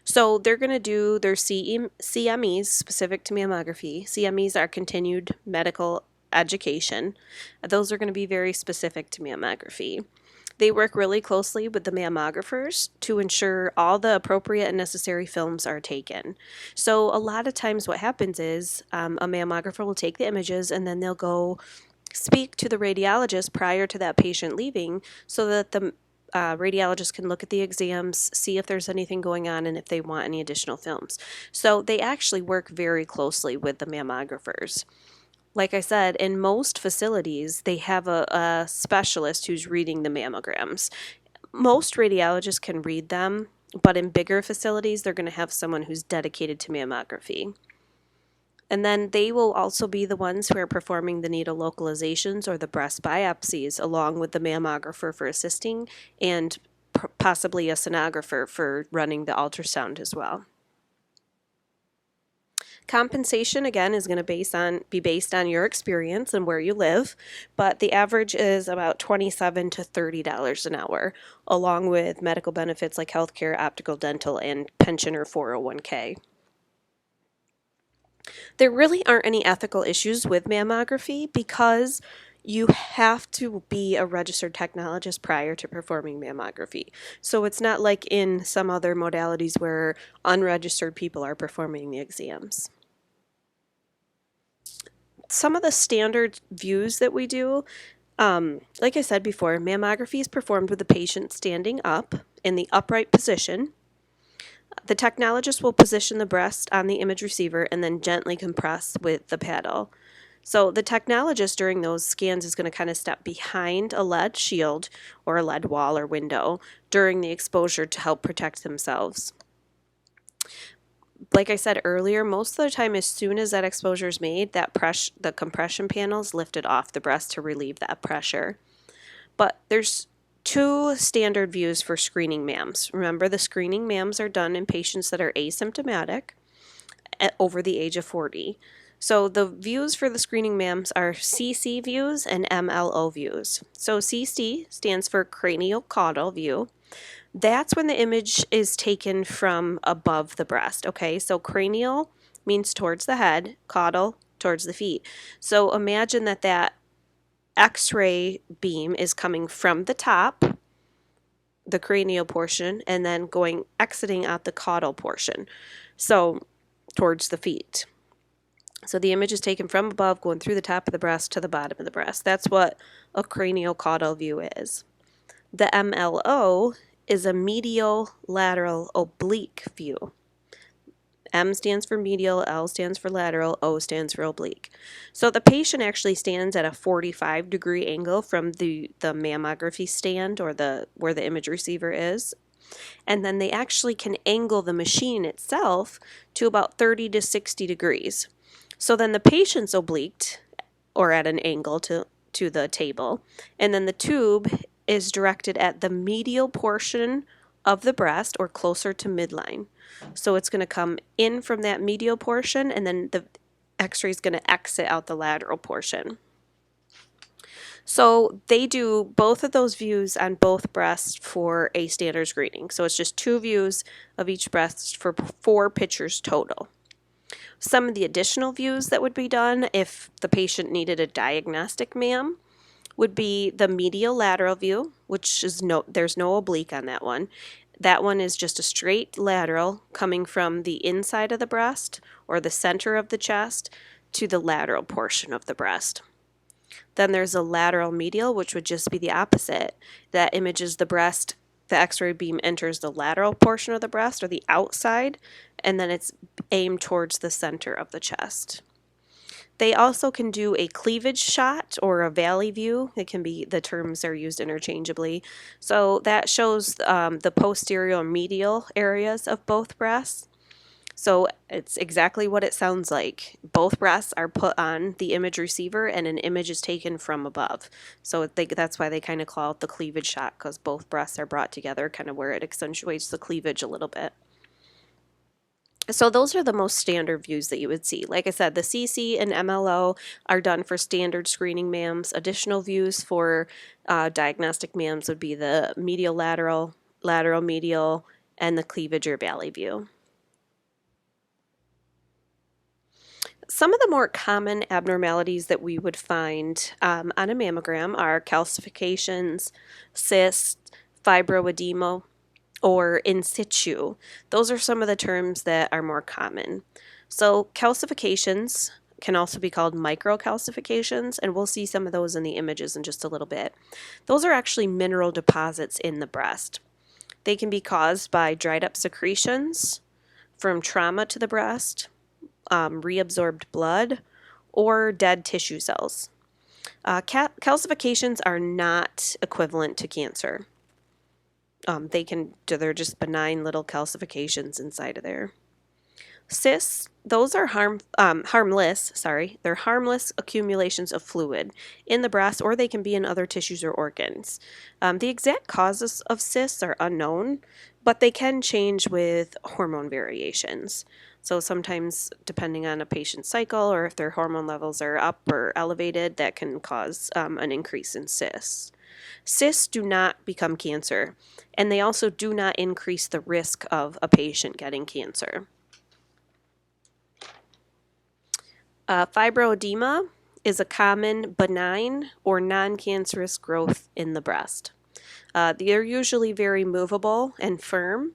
[SPEAKER 1] So they're going to do their CMEs specific to mammography. CMEs are continued medical education. Those are going to be very specific to mammography. They work really closely with the mammographers to ensure all the appropriate and necessary films are taken. So a lot of times what happens is a mammographer will take the images and then they'll go speak to the radiologist prior to that patient leaving so that the radiologist can look at the exams, see if there's anything going on, and if they want any additional films. So they actually work very closely with the mammographers. Like I said, in most facilities, they have a specialist who's reading the mammograms. Most radiologists can read them, but in bigger facilities, they're going to have someone who's dedicated to mammography. And then they will also be the ones who are performing the needle localizations or the breast biopsies, along with the mammographer for assisting and possibly a sonographer for running the ultrasound as well. Compensation, again, is going to be based on your experience and where you live, but the average is about $27 to $30 an hour, along with medical benefits like healthcare, optical, dental, and pension or 401k. There really aren't any ethical issues with mammography because you have to be a registered technologist prior to performing mammography. So it's not like in some other modalities where unregistered people are performing the exams. some of the standard views that we do, like I said before, mammography is performed with the patient standing up in the upright position. The technologist will position the breast on the image receiver and then gently compress with the paddle. So the technologist during those scans is going to kind of step behind a lead shield or a lead wall or window during the exposure to help protect themselves. Like I said earlier, most of the time as soon as that exposure is made, the compression panel is lifted off the breast to relieve that pressure. But there's two standard views for screening MAMs. Remember, the screening MAMs are done in patients that are asymptomatic over the age of 40. So the views for the screening MAMs are CC views and MLO views. So CC stands for craniocaudal view. That's when the image is taken from above the breast, okay? So cranial means towards the head, caudal towards the feet. So imagine that X-ray beam is coming from the top, the cranial portion, and then exiting out the caudal portion, so towards the feet. So the image is taken from above, going through the top of the breast to the bottom of the breast. That's what a craniocaudal view is. The MLO is a medial lateral oblique view. M stands for medial, L stands for lateral, O stands for oblique. So the patient actually stands at a 45-degree angle from the mammography stand or where the image receiver is. And then they actually can angle the machine itself to about 30 to 60 degrees. So then the patient's obliqued or at an angle to the table, and then the tube is directed at the medial portion of the breast or closer to midline. So it's going to come in from that medial portion, and then the X-ray is going to exit out the lateral portion. So they do both of those views on both breasts for a standard screening. So it's just 2 views of each breast for 4 pictures total. Some of the additional views that would be done if the patient needed a diagnostic MAM would be the medial lateral view, which is there's no oblique on that one. That one is just a straight lateral coming from the inside of the breast or the center of the chest to the lateral portion of the breast. Then there's a lateral medial, which would just be the opposite. That images the breast. The X-ray beam enters the lateral portion of the breast or the outside, and then it's aimed towards the center of the chest. They also can do a cleavage shot or a valley view. It can be, the terms are used interchangeably. So that shows the posterior medial areas of both breasts. So it's exactly what it sounds like. Both breasts are put on the image receiver and an image is taken from above. So that's why they kind of call it the cleavage shot, because both breasts are brought together, kind of where it accentuates the cleavage a little bit. So those are the most standard views that you would see. Like I said, the CC and MLO are done for standard screening MAMs. Additional views for diagnostic MAMs would be the medial lateral, lateral medial, and the cleavage or valley view. Some of the more common abnormalities that we would find on a mammogram are calcifications, cysts, fibroedema, or in situ. Those are some of the terms that are more common. So calcifications can also be called microcalcifications, and we'll see some of those in the images in just a little bit. Those are actually mineral deposits in the breast. They can be caused by dried up secretions from trauma to the breast, reabsorbed blood, or dead tissue cells. Calcifications are not equivalent to cancer. They're just benign little calcifications inside of there. Cysts, those are harmless. They're harmless accumulations of fluid in the breast, or they can be in other tissues or organs. The exact causes of cysts are unknown, but they can change with hormone variations. So sometimes, depending on a patient's cycle or if their hormone levels are up or elevated, that can cause an increase in cysts. Cysts do not become cancer, and they also do not increase the risk of a patient getting cancer. Fibroedema is a common benign or non-cancerous growth in the breast. They're usually very movable and firm,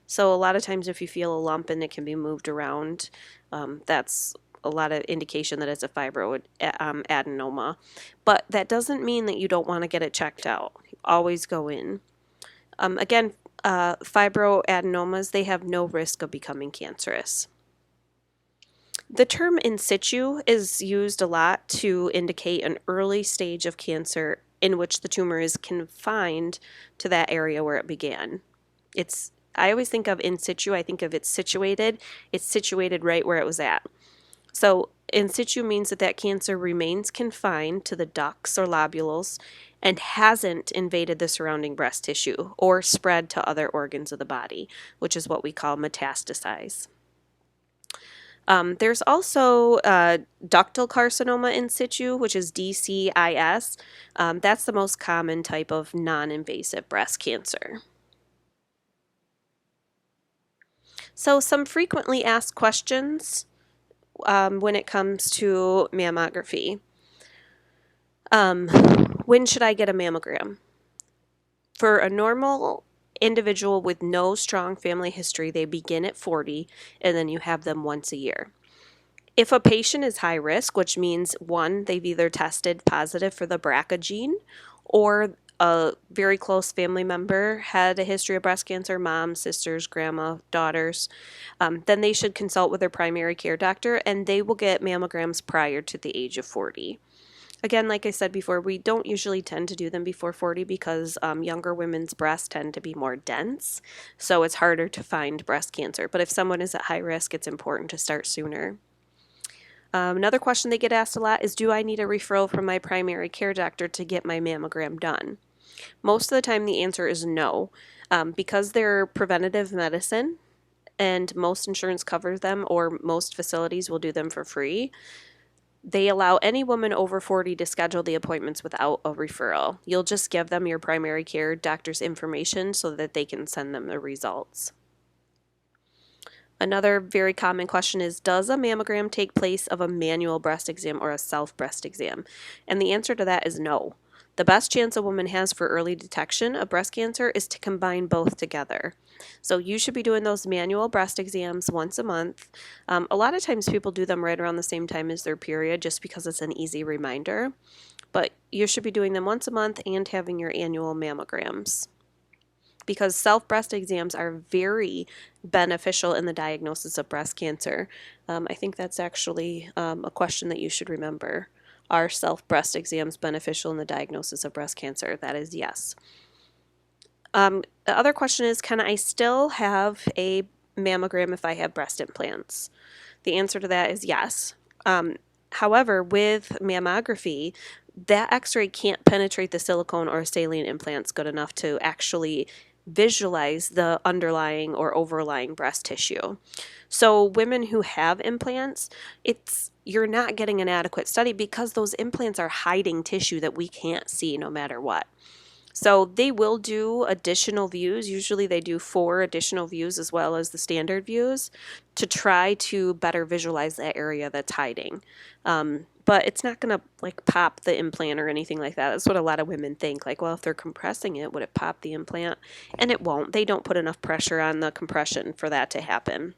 [SPEAKER 1] so a lot of times if you feel a lump and it can be moved around, that's a lot of indication that it's a fibroadenoma. But that doesn't mean that you don't want to get it checked out. Always go in. Again, fibroadenomas, they have no risk of becoming cancerous. The term in situ is used a lot to indicate an early stage of cancer in which the tumor is confined to that area where it began. I always think of in situ, I think of it's situated right where it was at. So in situ means that cancer remains confined to the ducts or lobules and hasn't invaded the surrounding breast tissue or spread to other organs of the body, which is what we call metastasize. There's also ductal carcinoma in situ, which is DCIS. That's the most common type of non-invasive breast cancer. So some frequently asked questions when it comes to mammography. When should I get a mammogram? For a normal individual with no strong family history, they begin at 40, and then you have them once a year. If a patient is high risk, which means one, they've either tested positive for the BRCA gene, or a very close family member had a history of breast cancer, mom, sisters, grandma, daughters, then they should consult with their primary care doctor, and they will get mammograms prior to the age of 40. Again, like I said before, we don't usually tend to do them before 40 because younger women's breasts tend to be more dense, so it's harder to find breast cancer. But if someone is at high risk, it's important to start sooner. Another question they get asked a lot is, do I need a referral from my primary care doctor to get my mammogram done? Most of the time the answer is no. Because they're preventative medicine and most insurance covers them, or most facilities will do them for free, they allow any woman over 40 to schedule the appointments without a referral. You'll just give them your primary care doctor's information so that they can send them the results. Another very common question is, does a mammogram take place of a manual breast exam or a self breast exam? And the answer to that is no. The best chance a woman has for early detection of breast cancer is to combine both together. So you should be doing those manual breast exams once a month. A lot of times people do them right around the same time as their period just because it's an easy reminder. But you should be doing them once a month and having your annual mammograms, because self-breast exams are very beneficial in the diagnosis of breast cancer. I think that's actually a question that you should remember. Are self-breast exams beneficial in the diagnosis of breast cancer? That is yes. The other question is, can I still have a mammogram if I have breast implants? The answer to that is yes. However, with mammography, that X-ray can't penetrate the silicone or saline implants good enough to actually visualize the underlying or overlying breast tissue. So women who have implants, you're not getting an adequate study because those implants are hiding tissue that we can't see no matter what. So they will do additional views. Usually they do 4 additional views as well as the standard views to try to better visualize that area that's hiding. But it's not going to pop the implant or anything like that. That's what a lot of women think. Well, if they're compressing it, would it pop the implant? And it won't. They don't put enough pressure on the compression for that to happen.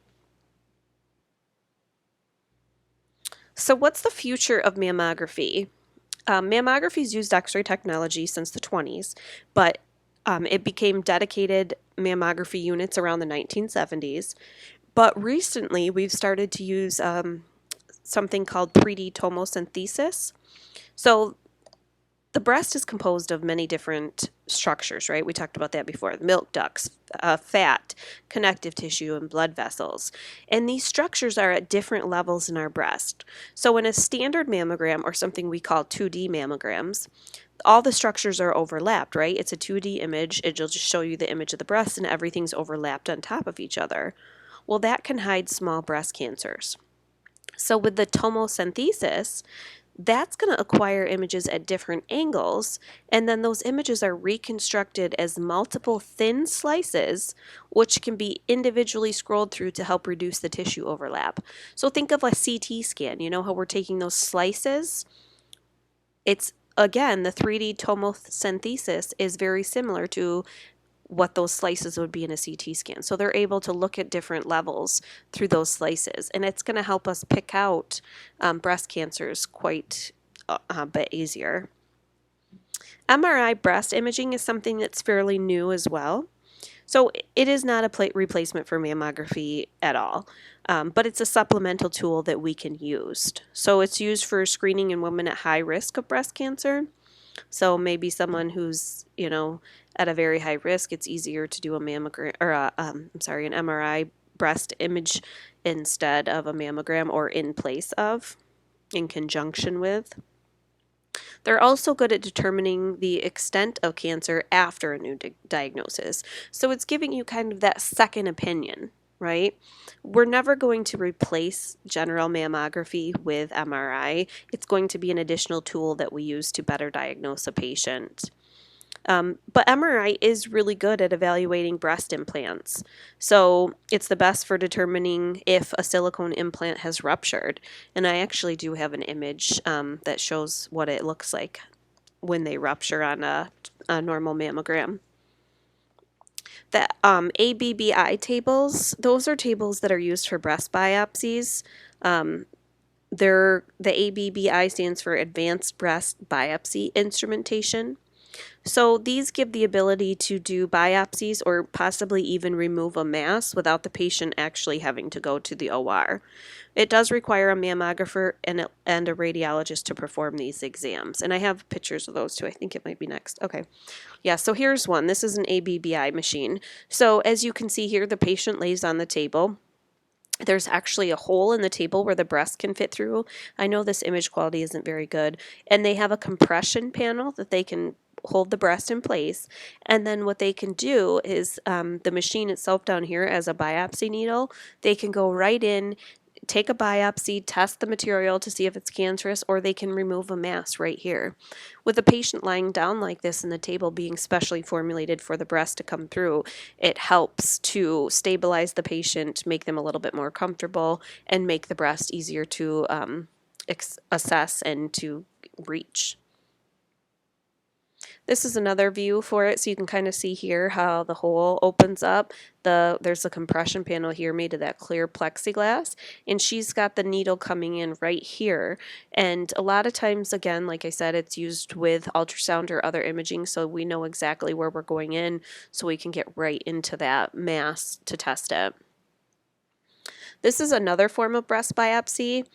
[SPEAKER 1] So what's the future of mammography? Mammography's used X-ray technology since the 20s, but it became dedicated mammography units around the 1970s. But recently, we've started to use something called 3D tomosynthesis. So the breast is composed of many different structures, right? We talked about that before. Milk ducts, fat, connective tissue, and blood vessels. And these structures are at different levels in our breast. So in a standard mammogram, or something we call 2D mammograms, all the structures are overlapped, right? It's a 2D image. It'll just show you the image of the breast, and everything's overlapped on top of each other. Well, that can hide small breast cancers. So with the tomosynthesis, that's going to acquire images at different angles, and then those images are reconstructed as multiple thin slices, which can be individually scrolled through to help reduce the tissue overlap. So think of a CT scan. You know how we're taking those slices? It's, again, the 3D tomosynthesis is very similar to what those slices would be in a CT scan. So they're able to look at different levels through those slices, and it's going to help us pick out breast cancers quite a bit easier. MRI breast imaging is something that's fairly new as well. So it is not a replacement for mammography at all, but it's a supplemental tool that we can use. So it's used for screening in women at high risk of breast cancer. So maybe someone who's, at a very high risk, it's easier to do a mammogram or an MRI breast image instead of a mammogram, or in place of, in conjunction with. They're also good at determining the extent of cancer after a new diagnosis. So it's giving you kind of that second opinion, right? We're never going to replace general mammography with MRI. It's going to be an additional tool that we use to better diagnose a patient. But MRI is really good at evaluating breast implants. So it's the best for determining if a silicone implant has ruptured. And I actually do have an image that shows what it looks like when they rupture on a normal mammogram. The ABBI tables, those are tables that are used for breast biopsies. The ABBI stands for Advanced Breast Biopsy Instrumentation. So these give the ability to do biopsies or possibly even remove a mass without the patient actually having to go to the OR. It does require a mammographer and a radiologist to perform these exams. And I have pictures of those too. I think it might be next. Okay. Yeah, so here's one. This is an ABBI machine. So as you can see here, the patient lays on the table. There's actually a hole in the table where the breast can fit through. I know this image quality isn't very good. And they have a compression panel that they can hold the breast in place. And then what they can do is the machine itself down here as a biopsy needle, they can go right in, take a biopsy, test the material to see if it's cancerous, or they can remove a mass right here. With a patient lying down like this and the table being specially formulated for the breast to come through, it helps to stabilize the patient, make them a little bit more comfortable, and make the breast easier to assess and to reach. This is another view for it, so you can kind of see here how the hole opens up. There's a compression panel here made of that clear plexiglass, and she's got the needle coming in right here. And a lot of times, again, like I said, it's used with ultrasound or other imaging, so we know exactly where we're going in, so we can get right into that mass to test it. This is another form of breast biopsy.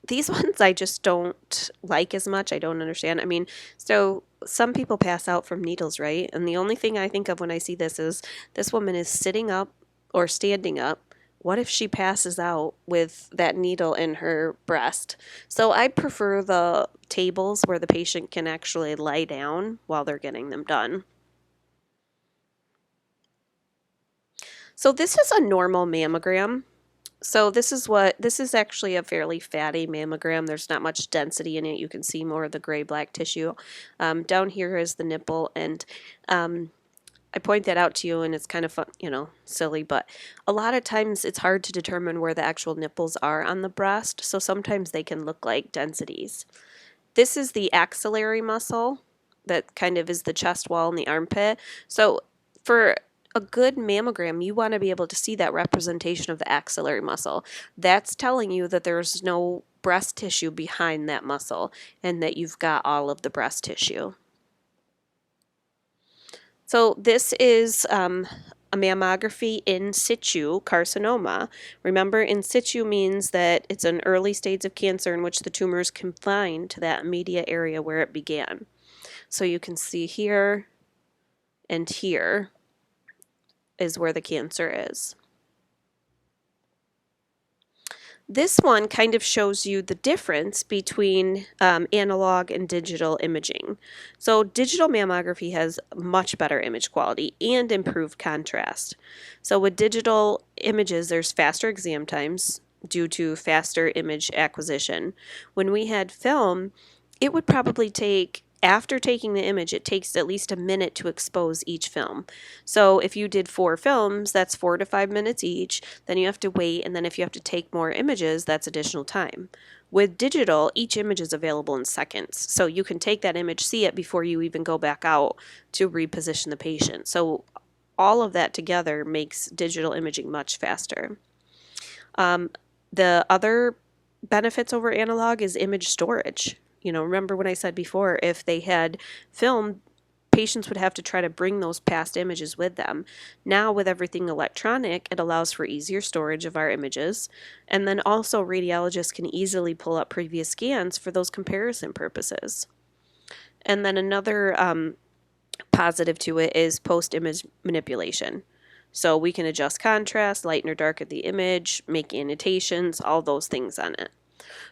[SPEAKER 1] These ones I just don't like as much. I don't understand. I mean, so some people pass out from needles, right? And the only thing I think of when I see this is this woman is sitting up or standing up. What if she passes out with that needle in her breast? So I prefer the tables where the patient can actually lie down while they're getting them done. So this is a normal mammogram. So this is actually a fairly fatty mammogram. There's not much density in it. You can see more of the gray-black tissue. Down here is the nipple, and I point that out to you, and it's kind of fun, silly, but a lot of times it's hard to determine where the actual nipples are on the breast, so sometimes they can look like densities. This is the axillary muscle that kind of is the chest wall and the armpit. So for a good mammogram, you want to be able to see that representation of the axillary muscle. That's telling you that there's no breast tissue behind that muscle and that you've got all of the breast tissue. So this is a mammography in situ carcinoma. Remember, in situ means that it's an early stage of cancer in which the tumor is confined to that immediate area where it began. So you can see here and here is where the cancer is. This one kind of shows you the difference between analog and digital imaging. So digital mammography has much better image quality and improved contrast. So with digital images, there's faster exam times due to faster image acquisition. When we had film, it would probably take after taking the image, it takes at least a minute to expose each film. So if you did 4 films, that's 4 to 5 minutes each. Then you have to wait, and then if you have to take more images, that's additional time. With digital, each image is available in seconds. So you can take that image, see it before you even go back out to reposition the patient. So all of that together makes digital imaging much faster. The other benefits over analog is image storage. Remember when I said before, if they had film, patients would have to try to bring those past images with them. Now with everything electronic, it allows for easier storage of our images. And then also radiologists can easily pull up previous scans for those comparison purposes. And then another positive to it is post-image manipulation. So we can adjust contrast, lighten or darken the image, make annotations, all those things on it.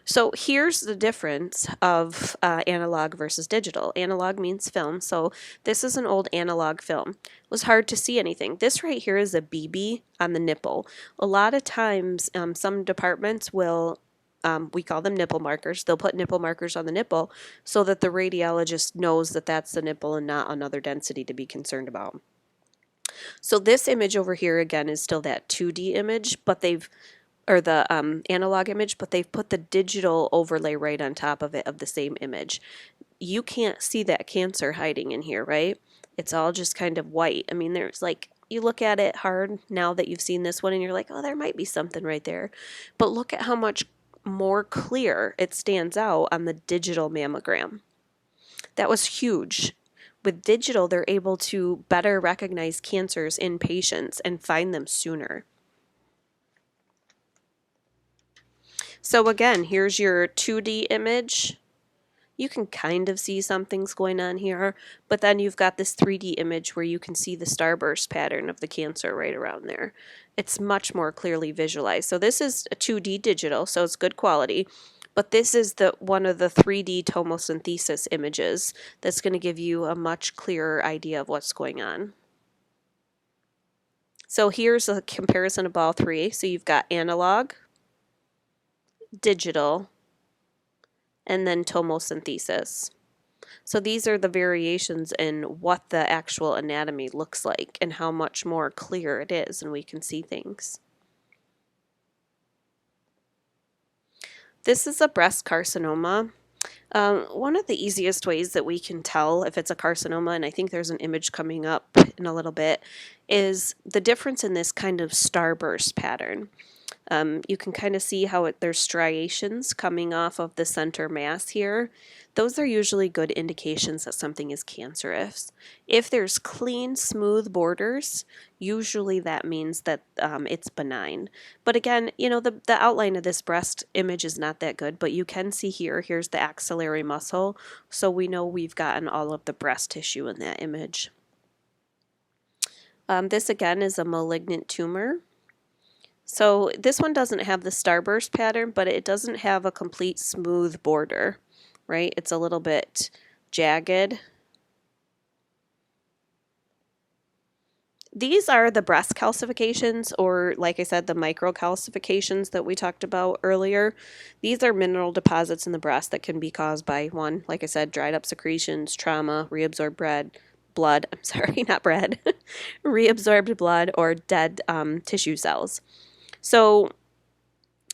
[SPEAKER 1] So here's the difference of analog versus digital. Analog means film, so this is an old analog film. It was hard to see anything. This right here is a BB on the nipple. A lot of times some departments will, we call them nipple markers, they'll put nipple markers on the nipple so that the radiologist knows that that's the nipple and not another density to be concerned about. So this image over here again is still that 2D image, but the analog image, but they've put the digital overlay right on top of it of the same image. You can't see that cancer hiding in here, right? It's all just kind of white. I mean, there's like, you look at it hard now that you've seen this one and you're like, oh, there might be something right there. But look at how much more clear it stands out on the digital mammogram. That was huge. With digital, they're able to better recognize cancers in patients and find them sooner. So again, here's your 2D image. You can kind of see something's going on here, but then you've got this 3D image where you can see the starburst pattern of the cancer right around there. It's much more clearly visualized. So this is a 2D digital, so it's good quality, but this is one of the 3D tomosynthesis images that's going to give you a much clearer idea of what's going on. So here's a comparison of all three. So you've got analog, digital, and then tomosynthesis. So these are the variations in what the actual anatomy looks like and how much more clear it is and we can see things. This is a breast carcinoma. One of the easiest ways that we can tell if it's a carcinoma, and I think there's an image coming up in a little bit, is the difference in this kind of starburst pattern. You can kind of see how there's striations coming off of the center mass here. Those are usually good indications that something is cancerous. If there's clean, smooth borders, usually that means that it's benign. But again, the outline of this breast image is not that good, but you can see here's the axillary muscle, so we know we've gotten all of the breast tissue in that image. This again is a malignant tumor. So this one doesn't have the starburst pattern, but it doesn't have a complete smooth border, right? It's a little bit jagged. These are the breast calcifications, or like I said, the microcalcifications that we talked about earlier. These are mineral deposits in the breast that can be caused by one, like I said, dried up secretions, trauma, reabsorbed blood, reabsorbed blood, or dead tissue cells. So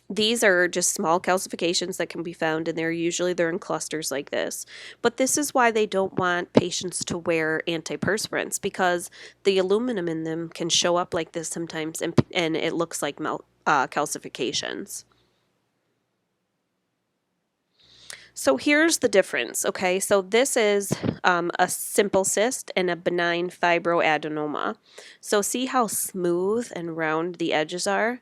[SPEAKER 1] these are just small calcifications that can be found, and they're in clusters like this. But this is why they don't want patients to wear antiperspirants, because the aluminum in them can show up like this sometimes, and it looks like calcifications. So here's the difference, okay? So this is a simple cyst and a benign fibroadenoma. So see how smooth and round the edges are?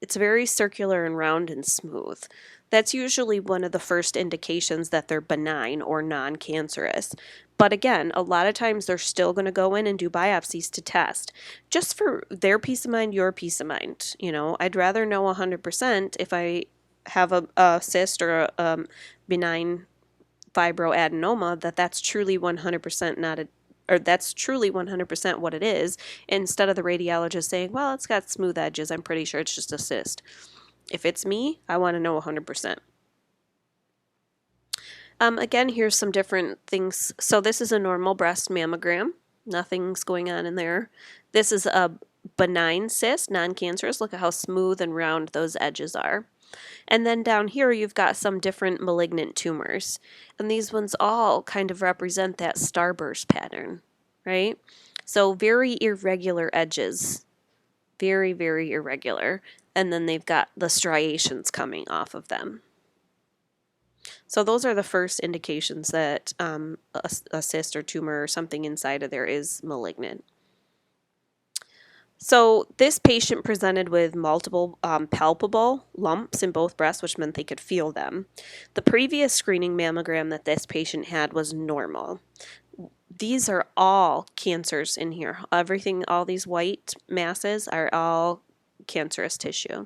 [SPEAKER 1] It's very circular and round and smooth. That's usually one of the first indications that they're benign or non-cancerous. But again, a lot of times they're still going to go in and do biopsies to test. Just for their peace of mind, your peace of mind. I'd rather know 100% if I have a cyst or a benign fibroadenoma that's truly 100% that's truly 100% what it is, instead of the radiologist saying, well, it's got smooth edges, I'm pretty sure it's just a cyst. If it's me, I want to know 100%. Again, here's some different things. So this is a normal breast mammogram. Nothing's going on in there. This is a benign cyst, non-cancerous. Look at how smooth and round those edges are. And then down here, you've got some different malignant tumors. And these ones all kind of represent that starburst pattern, right? So very irregular edges, very, very irregular. And then they've got the striations coming off of them. So those are the first indications that a cyst or tumor or something inside of there is malignant. So this patient presented with multiple palpable lumps in both breasts, which meant they could feel them. The previous screening mammogram that this patient had was normal. These are all cancers in here. Everything, all these white masses are all cancerous tissue.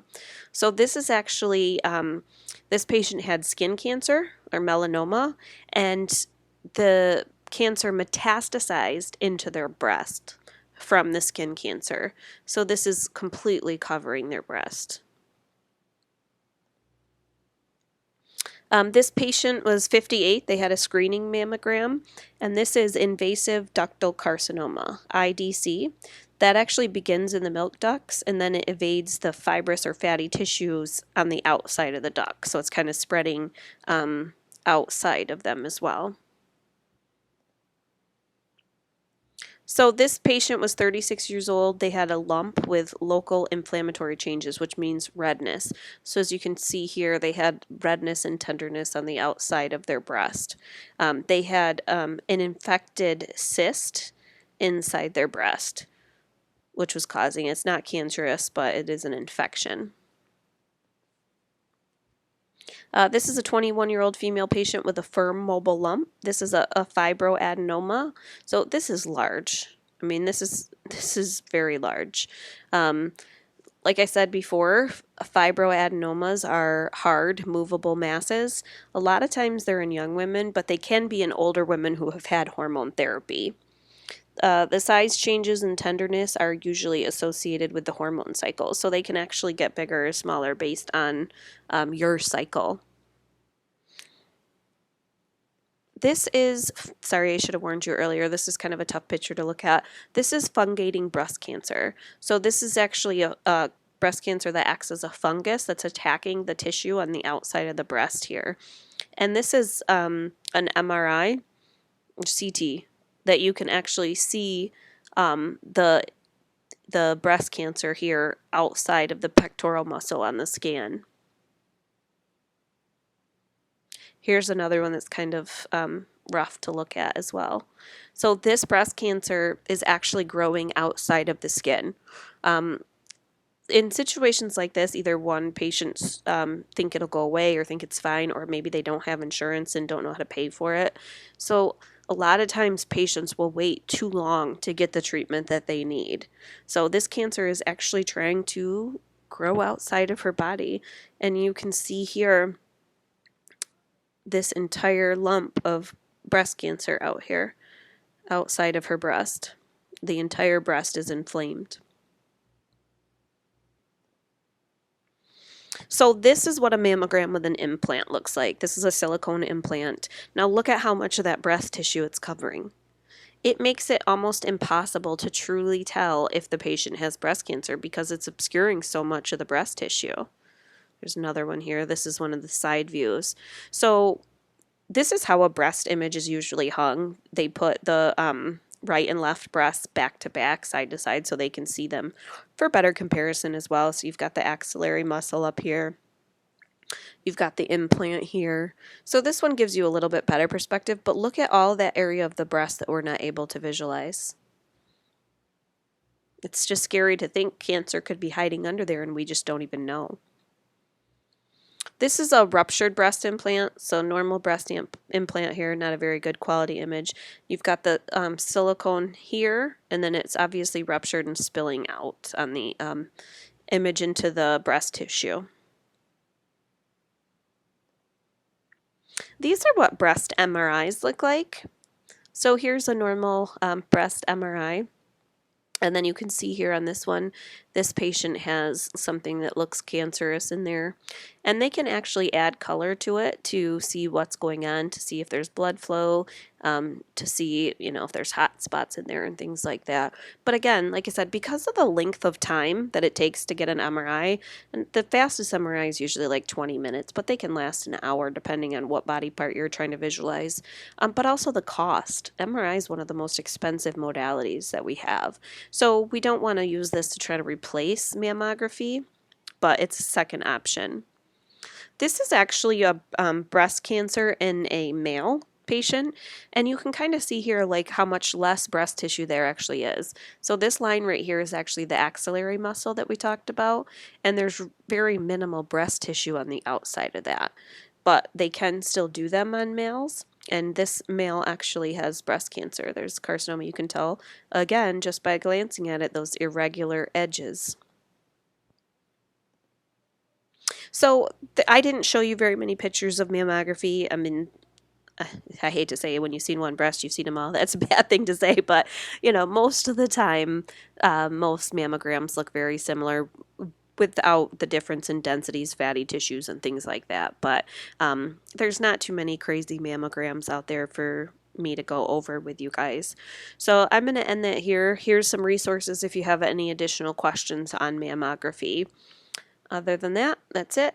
[SPEAKER 1] So this is actually, this patient had skin cancer or melanoma, and the cancer metastasized into their breast from the skin cancer. So this is completely covering their breast. This patient was 58. They had a screening mammogram, and this is invasive ductal carcinoma, IDC. That actually begins in the milk ducts, and then it evades the fibrous or fatty tissues on the outside of the duct. So it's kind of spreading outside of them as well. So this patient was 36 years old. They had a lump with local inflammatory changes, which means redness. So as you can see here, they had redness and tenderness on the outside of their breast. They had an infected cyst inside their breast, which was causing it. It's not cancerous, but it is an infection. This is a 21-year-old female patient with a firm mobile lump. This is a fibroadenoma. So this is large. I mean, this is very large. Like I said before, fibroadenomas are hard, movable masses. A lot of times they're in young women, but they can be in older women who have had hormone therapy. The size changes and tenderness are usually associated with the hormone cycle, so they can actually get bigger or smaller based on your cycle. This is, sorry, I should have warned you earlier, this is kind of a tough picture to look at. This is fungating breast cancer. So this is actually a breast cancer that acts as a fungus that's attacking the tissue on the outside of the breast here. And this is an MRI, CT, that you can actually see the breast cancer here outside of the pectoral muscle on the scan. Here's another one that's kind of rough to look at as well. So this breast cancer is actually growing outside of the skin. In situations like this, either one, patients think it'll go away or think it's fine, or maybe they don't have insurance and don't know how to pay for it. So a lot of times patients will wait too long to get the treatment that they need. So this cancer is actually trying to grow outside of her body. And you can see here this entire lump of breast cancer out here, outside of her breast. The entire breast is inflamed. So this is what a mammogram with an implant looks like. This is a silicone implant. Now look at how much of that breast tissue it's covering. It makes it almost impossible to truly tell if the patient has breast cancer because it's obscuring so much of the breast tissue. There's another one here. This is one of the side views. So this is how a breast image is usually hung. They put the right and left breasts back to back, side to side, so they can see them for better comparison as well. So you've got the axillary muscle up here. You've got the implant here. So this one gives you a little bit better perspective, but look at all that area of the breast that we're not able to visualize. It's just scary to think cancer could be hiding under there and we just don't even know. This is a ruptured breast implant, so normal breast implant here, not a very good quality image. You've got the silicone here, and then it's obviously ruptured and spilling out on the image into the breast tissue. These are what breast MRIs look like. So here's a normal breast MRI. And then you can see here on this one, this patient has something that looks cancerous in there. And they can actually add color to it to see what's going on, to see if there's blood flow, to see, if there's hot spots in there and things like that. But again, like I said, because of the length of time that it takes to get an MRI, and the fastest MRI is usually like 20 minutes, but they can last an hour depending on what body part you're trying to visualize. But also the cost. MRI is one of the most expensive modalities that we have. So we don't want to use this to try to replace mammography, but it's a second option. This is actually a breast cancer in a male patient, and you can kind of see here like how much less breast tissue there actually is. So this line right here is actually the axillary muscle that we talked about, and there's very minimal breast tissue on the outside of that. But they can still do them on males, and this male actually has breast cancer. There's carcinoma, you can tell, again, just by glancing at it, those irregular edges. So I didn't show you very many pictures of mammography. I mean, I hate to say it, when you've seen one breast, you've seen them all. That's a bad thing to say, but most of the time, most mammograms look very similar without the difference in densities, fatty tissues, and things like that. But there's not too many crazy mammograms out there for me to go over with you guys. So I'm going to end that here. Here's some resources if you have any additional questions on mammography. Other than that, that's it.